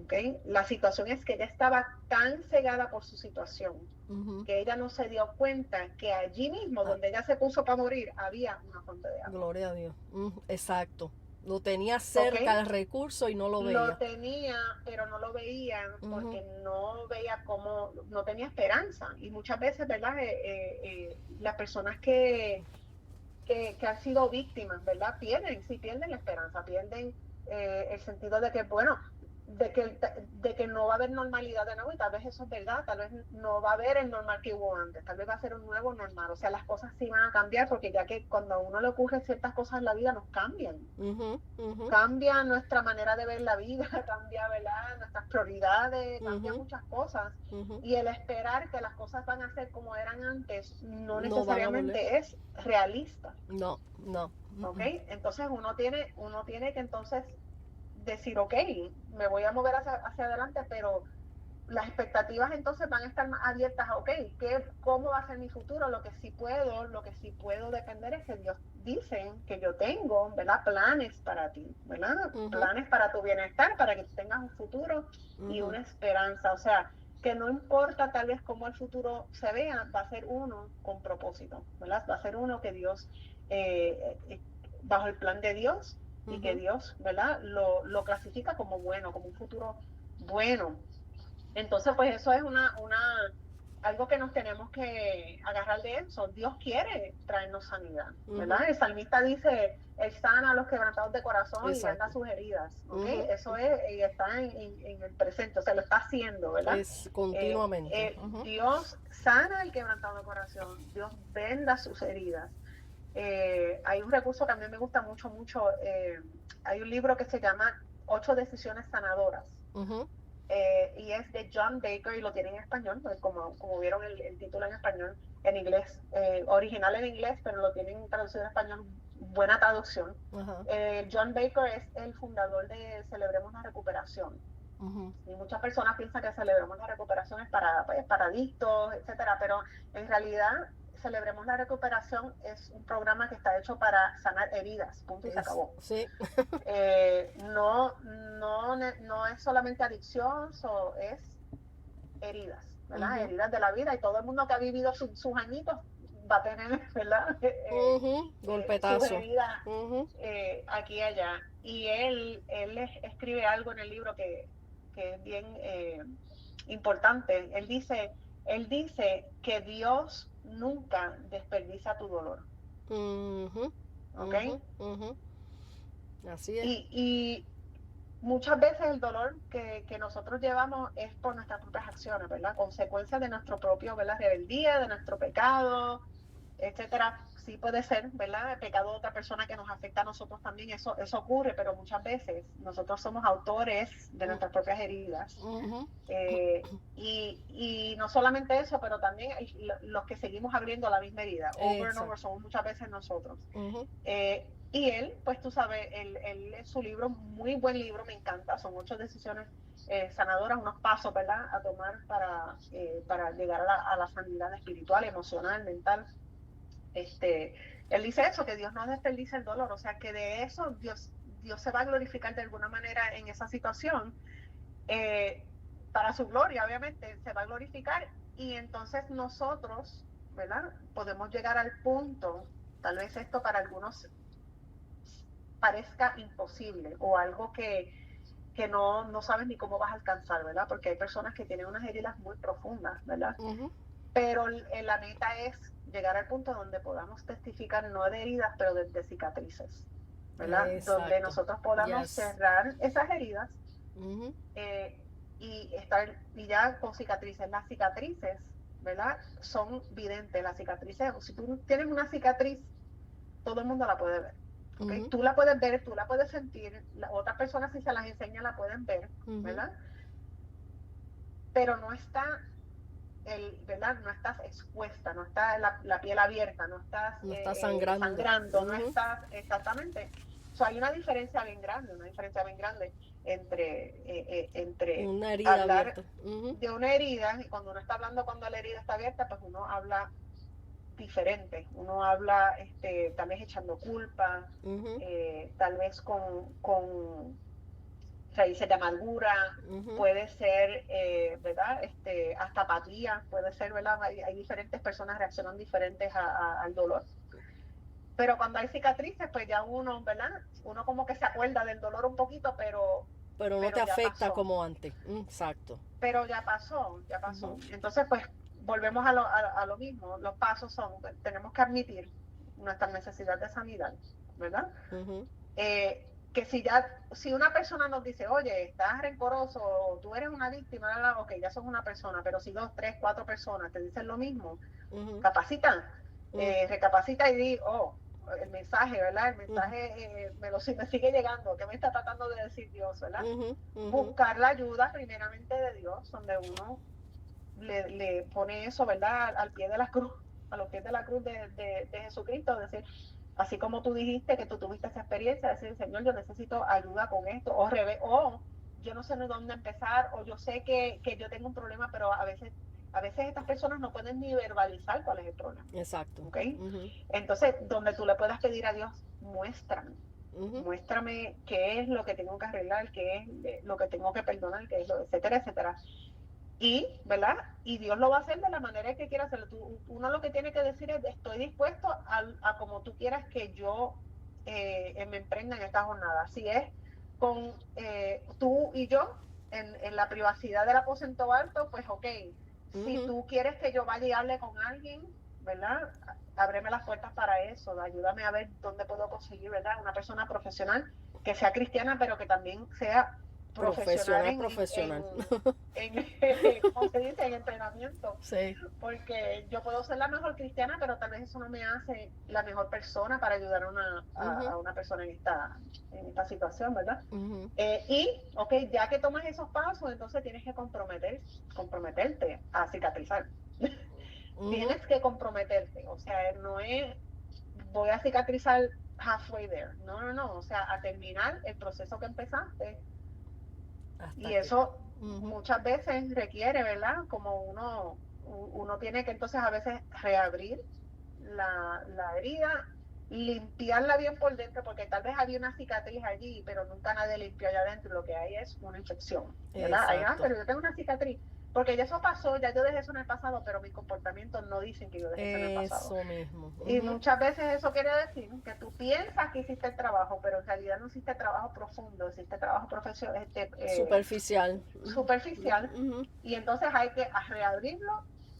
¿Okay? La situación es que ella estaba tan cegada por su situación que ella no se dio cuenta que allí mismo, donde ella se puso para morir, había una fuente de agua. Gloria a Dios. Exacto. Lo tenía cerca el recurso y no lo veía. Lo tenía, pero no lo veía porque no veía cómo, no tenía esperanza. Y muchas veces, ¿verdad? Las personas que han sido víctimas, ¿verdad? Pierden la esperanza, pierden el sentido de que, bueno, de que no va a haber normalidad de nuevo, y tal vez eso es verdad, tal vez no va a haber el normal que hubo antes, tal vez va a ser un nuevo normal, o sea, las cosas sí van a cambiar, porque ya que cuando a uno le ocurre ciertas cosas en la vida nos cambian. Cambia nuestra manera de ver la vida, cambia, ¿verdad? Nuestras prioridades, cambia muchas cosas. Y el esperar que las cosas van a ser como eran antes no necesariamente es realista. No. ¿Ok? Entonces uno tiene que entonces decir, ok, me voy a mover hacia adelante, pero las expectativas entonces van a estar más abiertas a, ok, ¿cómo va a ser mi futuro? Lo que sí puedo depender es que Dios dice que yo tengo, ¿verdad? Planes para ti, ¿verdad? Planes para tu bienestar, para que tú tengas un futuro y una esperanza. O sea, que no importa tal vez cómo el futuro se vea, va a ser uno con propósito, ¿verdad? Va a ser uno que Dios, bajo el plan de Dios, y que Dios, ¿verdad? Lo clasifica como bueno, como un futuro bueno. Entonces, pues eso es algo que nos tenemos que agarrar de eso. Dios quiere traernos sanidad, ¿verdad? El salmista dice, Él sana a los quebrantados de corazón y venda sus heridas, ¿ok? Eso es, y está en el presente, o sea, lo está haciendo, ¿verdad? Es continuamente. Dios sana al quebrantado de corazón, Dios venda sus heridas. Hay un recurso que a mí me gusta mucho, hay un libro que se llama 8 decisiones sanadoras. Y es de John Baker y lo tienen en español, pues como vieron el título en español, en inglés, original en inglés, pero lo tienen traducido en español, buena traducción. John Baker es el fundador de Celebremos la Recuperación. Y muchas personas piensan que Celebremos la Recuperación es para adictos, etcétera, pero en realidad Celebremos la Recuperación es un programa que está hecho para sanar heridas, punto y se acabó. Sí. No es solamente adicción, es heridas, ¿verdad? Heridas de la vida, y todo el mundo que ha vivido sus añitos va a tener, ¿verdad? Golpetazo. Sus heridas aquí y allá. Y él escribe algo en el libro que es bien importante. Él dice que Dios nunca desperdicia tu dolor. ¿Ok? Así es. Y muchas veces el dolor que nosotros llevamos es por nuestras propias acciones, ¿verdad? Consecuencia de nuestro propio, ¿verdad? Rebeldía, de nuestro pecado, etcétera. Sí puede ser, ¿verdad? El pecado de otra persona que nos afecta a nosotros también, eso ocurre, pero muchas veces nosotros somos autores de nuestras propias heridas. Y no solamente eso, pero también los que seguimos abriendo la misma herida, over and over, somos muchas veces nosotros. Y él, pues tú sabes, su libro, muy buen libro, me encanta, son 8 decisiones sanadoras, unos pasos, ¿verdad?, a tomar para llegar a la sanidad espiritual, emocional, mental. Él dice eso, que Dios no desperdicia el dolor, o sea, que de eso Dios se va a glorificar de alguna manera en esa situación, para su gloria, obviamente, se va a glorificar, y entonces nosotros, ¿verdad?, podemos llegar al punto, tal vez esto para algunos parezca imposible o algo que no sabes ni cómo vas a alcanzar, ¿verdad? Porque hay personas que tienen unas heridas muy profundas, ¿verdad? Pero la meta es llegar al punto donde podamos testificar no de heridas, pero de cicatrices, ¿verdad? Exacto. Donde nosotros podamos cerrar esas heridas y ya con cicatrices. Las cicatrices, ¿verdad?, son videntes. Las cicatrices, si tú tienes una cicatriz todo el mundo la puede ver. ¿Okay? Ujú. Tú la puedes ver, tú la puedes sentir, otras personas si se las enseña la pueden ver, Ujú. ¿verdad? Pero no está ¿verdad? No estás expuesta, no está la piel abierta, no estás No está sangrando. sangrando, no Ujú. estás exactamente. Hay una diferencia bien grande, entre Una herida hablar abierta. Ujú. de una herida, y cuando uno está hablando cuando la herida está abierta, pues uno habla diferente, uno habla tal vez echando culpa, Ujú. tal vez con raíces de amargura, Ujú. puede ser, ¿verdad? Hasta apatía, puede ser, ¿verdad? Hay diferentes personas reaccionan diferentes al dolor. Pero cuando hay cicatrices, pues ya uno, ¿verdad? Uno como que se acuerda del dolor un poquito, Pero no te pero ya afecta pasó. como antes. Exacto. Pero ya pasó, ya Ujú. pasó. Entonces, pues volvemos a lo mismo. Los pasos son, tenemos que admitir nuestra necesidad de sanidad, ¿verdad? Ujú. Que si una persona nos dice, oye, estás rencoroso, o tú eres una víctima, ok, ya sos una persona, pero si 2, 3, 4 personas te dicen lo mismo, Ujú. capacita, Ujú. recapacita y di, el mensaje, ¿verdad? El Ujú. mensaje me sigue llegando, ¿qué me está tratando de decir Dios, ¿verdad? Ujú. Ujú. Buscar la ayuda primeramente de Dios, donde uno le pone eso, ¿verdad? Al pie de la cruz, a los pies de la cruz de Jesucristo, decir, así como tú dijiste que tú tuviste esa experiencia, decir, Señor, yo necesito ayuda con esto, o yo no sé de dónde empezar, o yo sé que yo tengo un problema, pero a veces estas personas no pueden ni verbalizar cuál es el problema. Exacto. ¿Ok? Ujú. Entonces, donde tú le puedas pedir a Dios, Ujú. muéstrame qué es lo que tengo que arreglar, qué es lo que tengo que perdonar, qué es lo, etcétera, etcétera. Y, ¿verdad? Y Dios lo va a hacer de la manera que quiera hacerlo. Uno lo que tiene que decir es, estoy dispuesto a como tú quieras que yo me emprenda en esta jornada. Si es con tú y yo en la privacidad del aposento alto, pues ok. Si Ujú. tú quieres que yo vaya y hable con alguien, ¿verdad? Ábreme las puertas para eso, ayúdame a ver dónde puedo conseguir, ¿verdad? Una persona profesional que sea cristiana, pero que también sea profesional Profesional, profesional. ¿cómo se dice? En entrenamiento. Sí. Porque yo puedo ser la mejor cristiana, pero tal vez eso no me hace la mejor persona para ayudar Ujú. a una persona en esta situación, ¿verdad? Ujú. Ok, ya que tomas esos pasos, entonces tienes que comprometerte a cicatrizar. Ujú. Tienes que comprometerte, o sea, no es voy a cicatrizar halfway there, no, no, no, o sea, a terminar el proceso que empezaste. Hasta Y que. eso Ujú. muchas veces requiere, ¿verdad? Como uno tiene que entonces a veces reabrir la herida, limpiarla bien por dentro, porque tal vez había una cicatriz allí, pero nunca nadie limpió allá adentro, y lo que hay es una infección, ¿verdad? Exacto. Pero yo tengo una cicatriz, porque ya eso pasó, ya yo dejé eso en el pasado, pero mis comportamientos no dicen que yo dejé eso en el pasado. Eso mismo. Y Ujú. muchas veces eso quiere decir que tú piensas que hiciste el trabajo, pero en realidad no hiciste trabajo profundo, hiciste trabajo profesional, Superficial. Ujú. superficial, Ujú. y entonces hay que reabrirlo,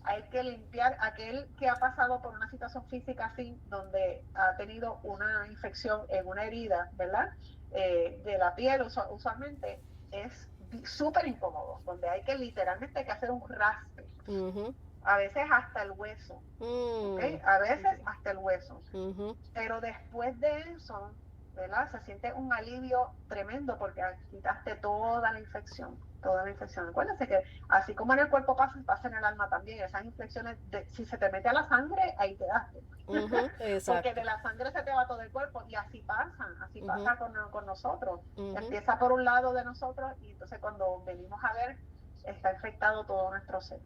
hay que limpiar aquel que ha pasado por una situación física así, donde ha tenido una infección en una herida, ¿verdad? De la piel usualmente es súper incómodo, donde hay que literalmente que hacer un raspe, Ujú. a veces hasta el hueso, ¿ok? Mm. A veces hasta el hueso. Ujú. Pero después de eso, ¿verdad? Se siente un alivio tremendo porque quitaste toda la infección, toda la infección. Acuérdense que así como en el cuerpo pasa en el alma también. Esas infecciones, si se te mete a la sangre, ahí quedaste. Ujú. Porque Exacto. de la sangre se te va todo el cuerpo y así Ujú. pasa con nosotros. Ujú. Empieza por un lado de nosotros y entonces cuando venimos a ver, está infectado todo nuestro ser.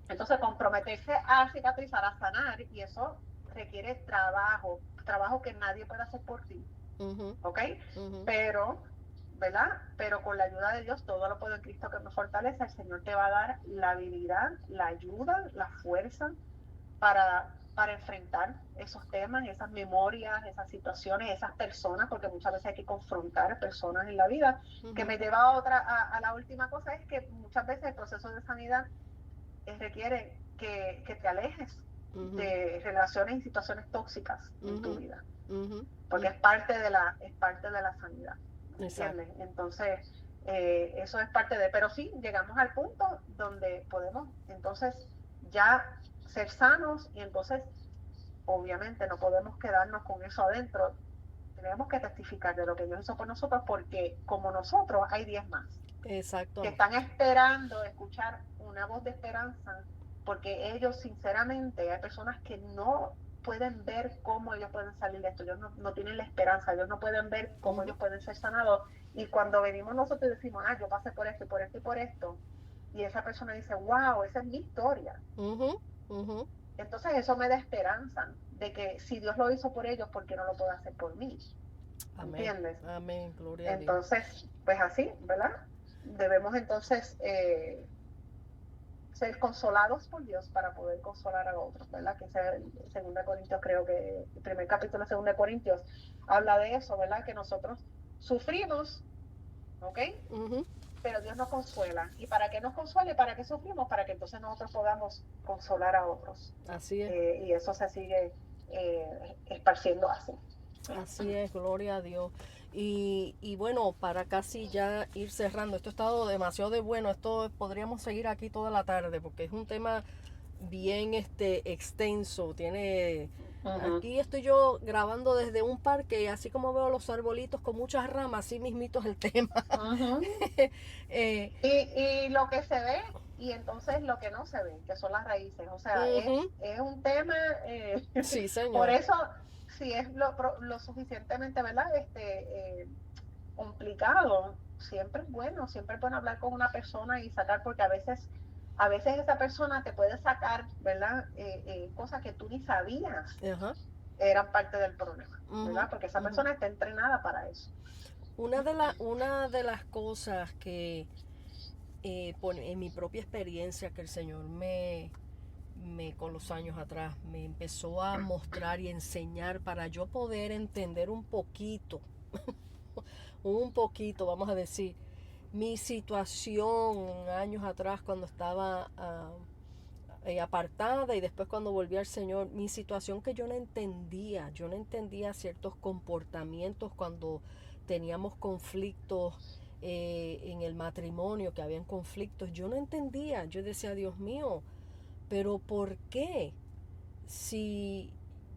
Entonces, comprometerse a cicatrizar, a sanar, y eso requiere trabajo que nadie puede hacer por ti, Ujú. ¿ok? Ujú. Pero, ¿verdad? Pero con la ayuda de Dios, todo lo puedo en Cristo que me fortalece, el Señor te va a dar la habilidad, la ayuda, la fuerza para enfrentar esos temas, esas memorias, esas situaciones, esas personas, porque muchas veces hay que confrontar personas en la vida, que Ujú. me lleva a la última cosa, es que muchas veces el proceso de sanidad requiere que te alejes Ujú. de relaciones y situaciones tóxicas en tu Ujú. vida, Ujú. porque es parte de la sanidad, ¿me Exacto. entiendes? Entonces, eso es parte de, pero sí, llegamos al punto donde podemos entonces ya ser sanos y entonces obviamente no podemos quedarnos con eso adentro. Tenemos que testificar de lo que Dios hizo por nosotros, porque como nosotros hay 10 más Exacto. que están esperando escuchar una voz de esperanza, porque ellos sinceramente, hay personas que no pueden ver cómo ellos pueden salir de esto, ellos no tienen la esperanza, ellos no pueden ver cómo ellos pueden ser sanados, y cuando venimos nosotros y decimos, yo pasé por esto y por esto y por esto, y esa persona dice, wow, esa es mi historia. Entonces eso me da esperanza de que si Dios lo hizo por ellos, ¿por qué no lo puede hacer por mí? Amén. ¿Entiendes? Amén, gloria entonces, a Dios. Pues así, ¿verdad? Debemos entonces ser consolados por Dios para poder consolar a otros, ¿verdad? Que sea el 2 Corintios, creo que el primer capítulo de 2 Corintios habla de eso, ¿verdad? Que nosotros sufrimos, ¿ok? Pero Dios nos consuela. ¿Y para qué nos consuele? ¿Para qué sufrimos? Para que entonces nosotros podamos consolar a otros. Así es. Y eso se sigue esparciendo así. Así es, gloria a Dios. Y bueno, para casi ya ir cerrando, esto ha estado demasiado de bueno, esto podríamos seguir aquí toda la tarde porque es un tema bien extenso, tiene... Aquí estoy yo grabando desde un parque y así como veo los arbolitos con muchas ramas, así mismito es el tema. Y lo que se ve y entonces lo que no se ve, que son las raíces, o sea, es un tema, sí, señor. Por eso, si es lo suficientemente, ¿verdad? Complicado, siempre es bueno hablar con una persona y sacar, porque a veces esa persona te puede sacar, ¿verdad? Cosas que tú ni sabías eran parte del problema, ¿verdad? Porque esa persona está entrenada para eso. Una de las cosas que en mi propia experiencia que el Señor me con los años atrás me empezó a mostrar y enseñar para yo poder entender un poquito, vamos a decir, mi situación años atrás cuando estaba apartada y después cuando volví al Señor, mi situación que yo no entendía ciertos comportamientos cuando teníamos conflictos en el matrimonio, que habían conflictos, yo no entendía, yo decía, Dios mío, pero ¿por qué? Si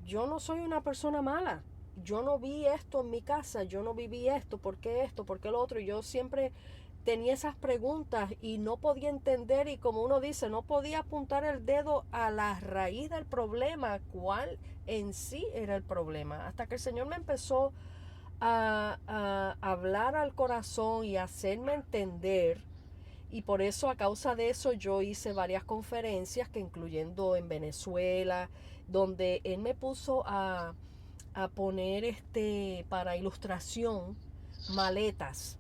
yo no soy una persona mala, yo no vi esto en mi casa, yo no viví esto, ¿por qué esto? ¿Por qué lo otro? Y yo siempre tenía esas preguntas y no podía entender, y como uno dice, no podía apuntar el dedo a la raíz del problema, cuál en sí era el problema, hasta que el Señor me empezó a hablar al corazón y a hacerme entender. Y por eso, a causa de eso, yo hice varias conferencias, que incluyendo en Venezuela, donde él me puso a poner para ilustración maletas.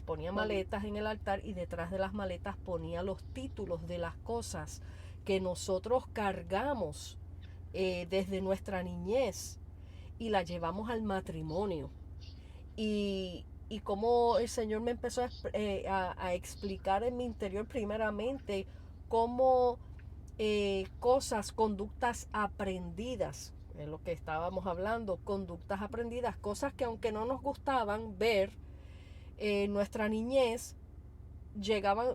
Ponía maletas en el altar y detrás de las maletas ponía los títulos de las cosas que nosotros cargamos desde nuestra niñez y la llevamos al matrimonio. Y cómo el Señor me empezó a explicar en mi interior primeramente cómo conductas aprendidas, es lo que estábamos hablando, conductas aprendidas, cosas que aunque no nos gustaban ver en nuestra niñez,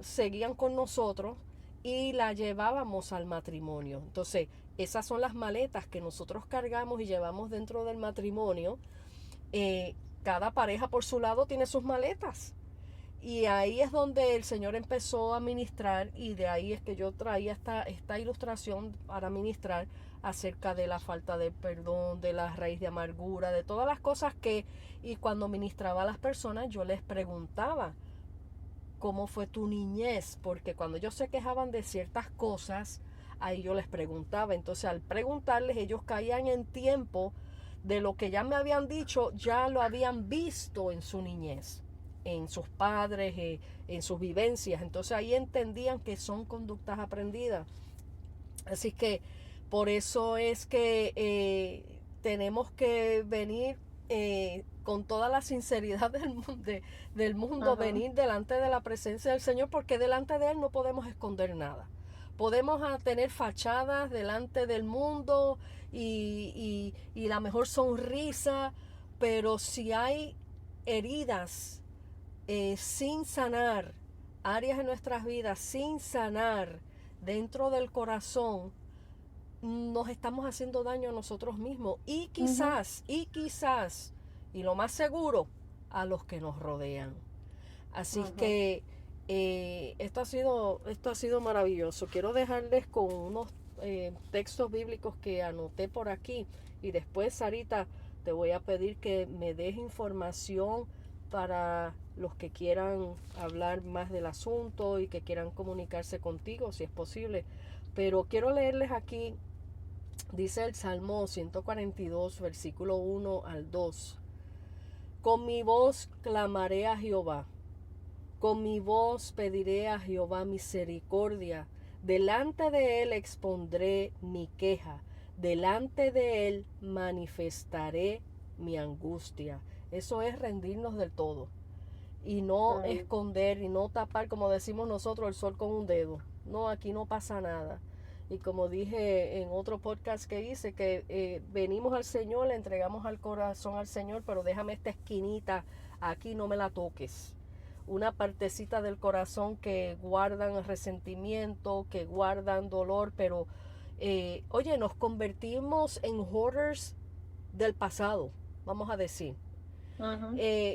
seguían con nosotros y la llevábamos al matrimonio. Entonces, esas son las maletas que nosotros cargamos y llevamos dentro del matrimonio. Cada pareja por su lado tiene sus maletas. Y ahí es donde el Señor empezó a ministrar, y de ahí es que yo traía esta ilustración para ministrar acerca de la falta de perdón, de la raíz de amargura, de todas las cosas y cuando ministraba a las personas yo les preguntaba, ¿cómo fue tu niñez? Porque cuando ellos se quejaban de ciertas cosas, ahí yo les preguntaba. Entonces al preguntarles, ellos caían en tiempo de lo que ya me habían dicho, ya lo habían visto en su niñez, en sus padres, en sus vivencias. Entonces ahí entendían que son conductas aprendidas. Así que por eso es que tenemos que venir con toda la sinceridad del mundo, venir delante de la presencia del Señor, porque delante de Él no podemos esconder nada. Podemos tener fachadas delante del mundo y la mejor sonrisa, pero si hay heridas sin sanar, áreas en nuestras vidas sin sanar dentro del corazón, nos estamos haciendo daño a nosotros mismos y quizás, y lo más seguro, a los que nos rodean. Así que esto ha sido maravilloso. Quiero dejarles con unos textos bíblicos que anoté por aquí y después, Sarita, te voy a pedir que me des información para los que quieran hablar más del asunto y que quieran comunicarse contigo, si es posible. Pero quiero leerles aquí, dice el Salmo 142, versículo 1 al 2. Con mi voz clamaré a Jehová. Con mi voz pediré a Jehová misericordia. Delante de él expondré mi queja. Delante de él manifestaré mi angustia. Eso es rendirnos del todo. Y no esconder y no tapar, como decimos nosotros, el sol con un dedo. No, aquí no pasa nada. Y como dije en otro podcast que hice, que venimos al Señor, le entregamos al corazón al Señor, pero déjame esta esquinita aquí, no me la toques. Una partecita del corazón que guardan resentimiento, que guardan dolor, pero oye, nos convertimos en hoarders del pasado, vamos a decir.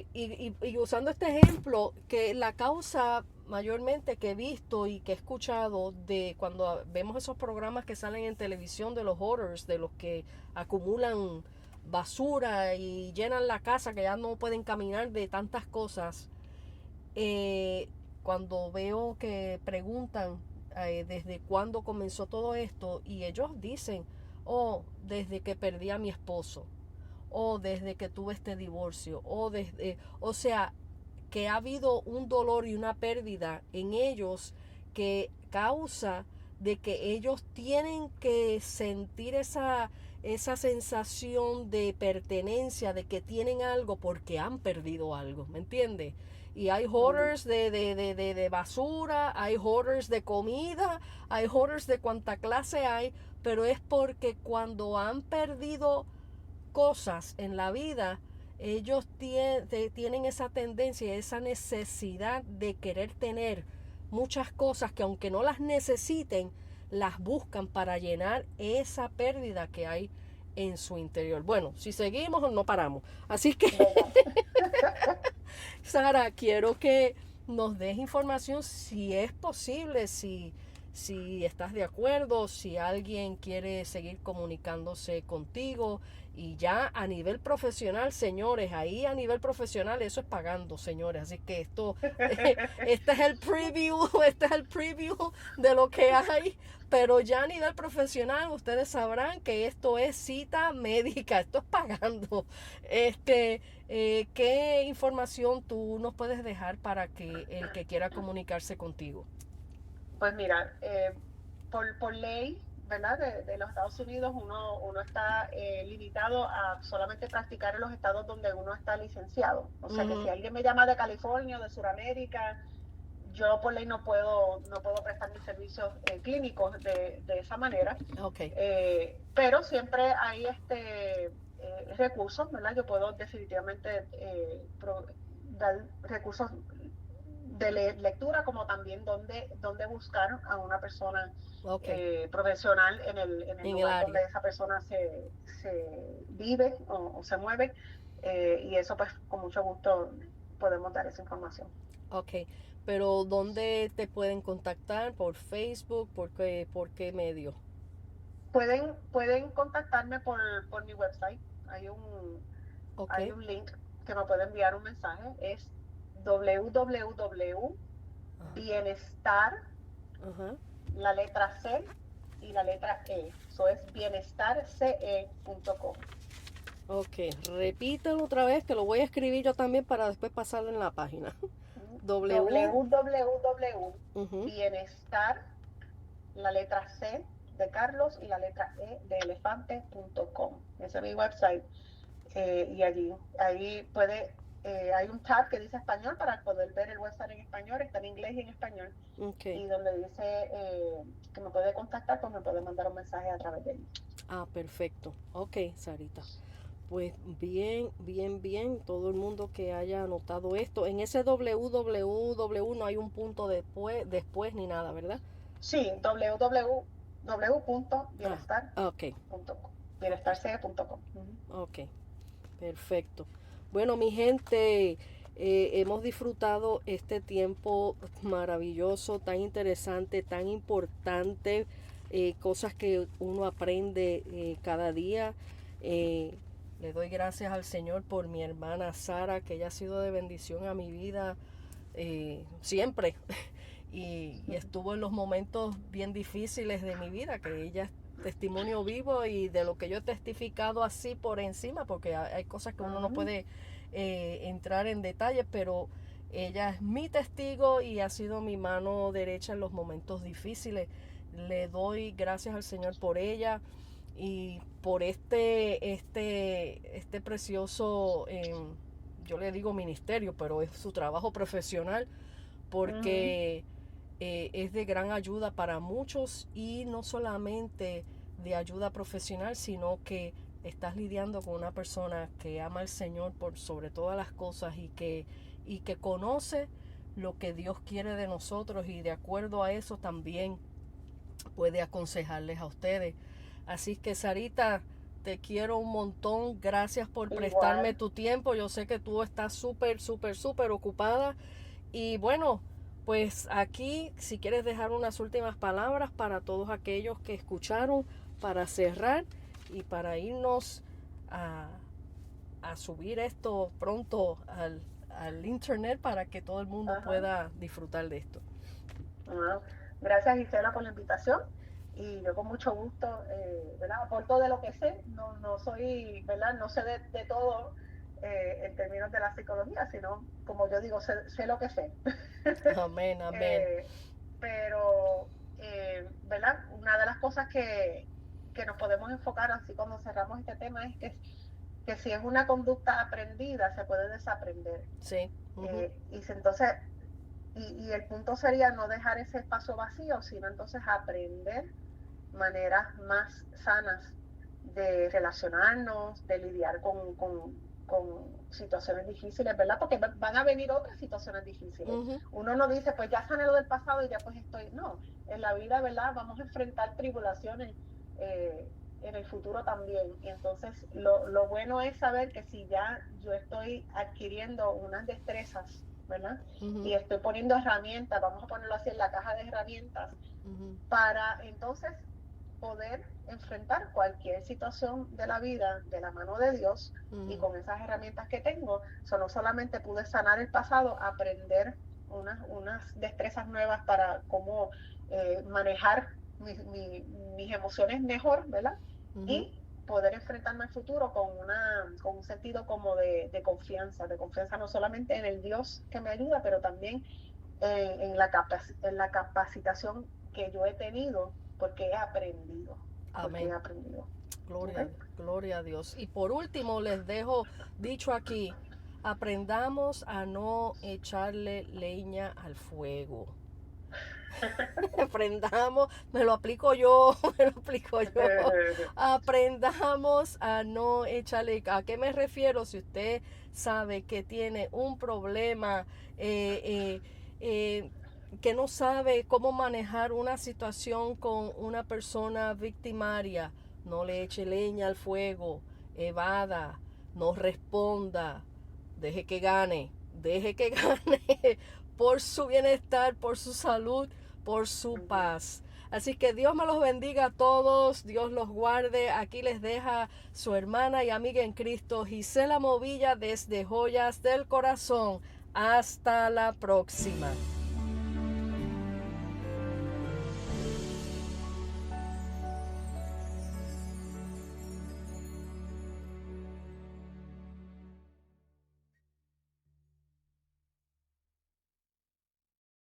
Y usando este ejemplo, que la causa mayormente que he visto y que he escuchado de cuando vemos esos programas que salen en televisión de los hoarders, de los que acumulan basura y llenan la casa que ya no pueden caminar de tantas cosas, cuando veo que preguntan desde cuándo comenzó todo esto y ellos dicen, desde que perdí a mi esposo, o desde que tuve este divorcio, o sea, que ha habido un dolor y una pérdida en ellos que causa de que ellos tienen que sentir esa sensación de pertenencia, de que tienen algo porque han perdido algo, ¿me entiendes? Y hay hoarders de basura, hay hoarders de comida, hay hoarders de cuanta clase hay, pero es porque cuando han perdido cosas en la vida, ellos tienen esa tendencia, esa necesidad de querer tener muchas cosas que aunque no las necesiten, las buscan para llenar esa pérdida que hay en su interior. Bueno, si seguimos no paramos. Así que, Sara, quiero que nos des información si es posible, si estás de acuerdo, si alguien quiere seguir comunicándose contigo. Y ya a nivel profesional, señores, ahí a nivel profesional eso es pagando, señores. Así que este es el preview de lo que hay. Pero ya a nivel profesional ustedes sabrán que esto es cita médica, esto es pagando. ¿Qué información tú nos puedes dejar para que el que quiera comunicarse contigo? Pues mira, por ley, ¿verdad? De los Estados Unidos, uno está limitado a solamente practicar en los estados donde uno está licenciado. O sea que si alguien me llama de California o de Sudamérica, yo por ley no puedo prestar mis servicios clínicos de esa manera. Okay. Pero siempre hay recursos, ¿verdad? Yo puedo definitivamente dar recursos de lectura, como también donde buscar a una persona profesional en el lugar donde esa persona se vive o se mueve, y eso pues con mucho gusto podemos dar esa información. Ok, pero ¿dónde te pueden contactar? ¿Por Facebook? ¿Por qué medio? Pueden contactarme por mi website. Hay un link que me puede enviar un mensaje. Es www.bienestar, la letra C y la letra E. Eso es bienestarce.com. Ok, repítelo otra vez, que lo voy a escribir yo también para después pasarlo en la página. www.bienestar, la letra C de Carlos y la letra E de elefante.com. Ese es mi website. Y ahí hay un tab que dice español para poder ver el website en español, está en inglés y en español. Y donde dice que me puede contactar, pues me puede mandar un mensaje a través de él. Ah, perfecto. Ok, Sarita. Pues bien, todo el mundo que haya anotado esto. En ese www no hay un punto después ni nada, ¿verdad? Sí, www www.bienestar.com. Ok. Bienestarce.com. Ok, perfecto. Bueno, mi gente, hemos disfrutado este tiempo maravilloso, tan interesante, tan importante, cosas que uno aprende cada día. Le doy gracias al Señor por mi hermana Sara, que ella ha sido de bendición a mi vida siempre. Y estuvo en los momentos bien difíciles de mi vida, que ella es testimonio vivo y de lo que yo he testificado así por encima, porque hay cosas que uno no puede entrar en detalles, pero ella es mi testigo y ha sido mi mano derecha en los momentos difíciles. Le doy gracias al Señor por ella y por este precioso, yo le digo ministerio, pero es su trabajo profesional, porque es de gran ayuda para muchos y no solamente de ayuda profesional, sino que estás lidiando con una persona que ama al Señor por sobre todas las cosas y que conoce lo que Dios quiere de nosotros y de acuerdo a eso también puede aconsejarles a ustedes. Así que Sarita, te quiero un montón, gracias por prestarme tu tiempo. Yo sé que tú estás súper ocupada y bueno, pues aquí, si quieres dejar unas últimas palabras para todos aquellos que escucharon, para cerrar y para irnos a subir esto pronto al internet para que todo el mundo pueda disfrutar de esto. Bueno, gracias Gisela por la invitación y yo con mucho gusto, ¿verdad? Aporto de lo que sé, no soy, ¿verdad? No sé de todo en términos de la psicología, sino como yo digo, sé lo que sé. Amén. Pero, ¿verdad? Una de las cosas que nos podemos enfocar así cuando cerramos este tema es que si es una conducta aprendida, se puede desaprender. Sí. Entonces, y el punto sería no dejar ese espacio vacío, sino entonces aprender maneras más sanas de relacionarnos, de lidiar con situaciones difíciles, ¿verdad? Porque van a venir otras situaciones difíciles. Uno no dice, pues ya sané lo del pasado y ya pues estoy, no, en la vida, ¿verdad? Vamos a enfrentar tribulaciones en el futuro también. Y entonces lo bueno es saber que si ya yo estoy adquiriendo unas destrezas, ¿verdad? Y estoy poniendo herramientas, vamos a ponerlo así en la caja de herramientas, para entonces poder enfrentar cualquier situación de la vida de la mano de Dios y con esas herramientas que tengo, no solamente pude sanar el pasado, aprender unas destrezas nuevas para cómo manejar mis emociones mejor, ¿verdad? Y poder enfrentarme al futuro con un sentido como de confianza no solamente en el Dios que me ayuda, pero también en la capacitación que yo he tenido porque he aprendido. Amén. Gloria a Dios. Y por último les dejo dicho aquí, aprendamos a no echarle leña al fuego. Aprendamos, me lo aplico yo. Aprendamos a no echarle. ¿A qué me refiero? Si usted sabe que tiene un problema, que no sabe cómo manejar una situación con una persona victimaria, no le eche leña al fuego, evada, no responda, deje que gane por su bienestar, por su salud, por su paz. Así que Dios me los bendiga a todos, Dios los guarde. Aquí les deja su hermana y amiga en Cristo, Gisela Movilla, desde Joyas del Corazón. Hasta la próxima.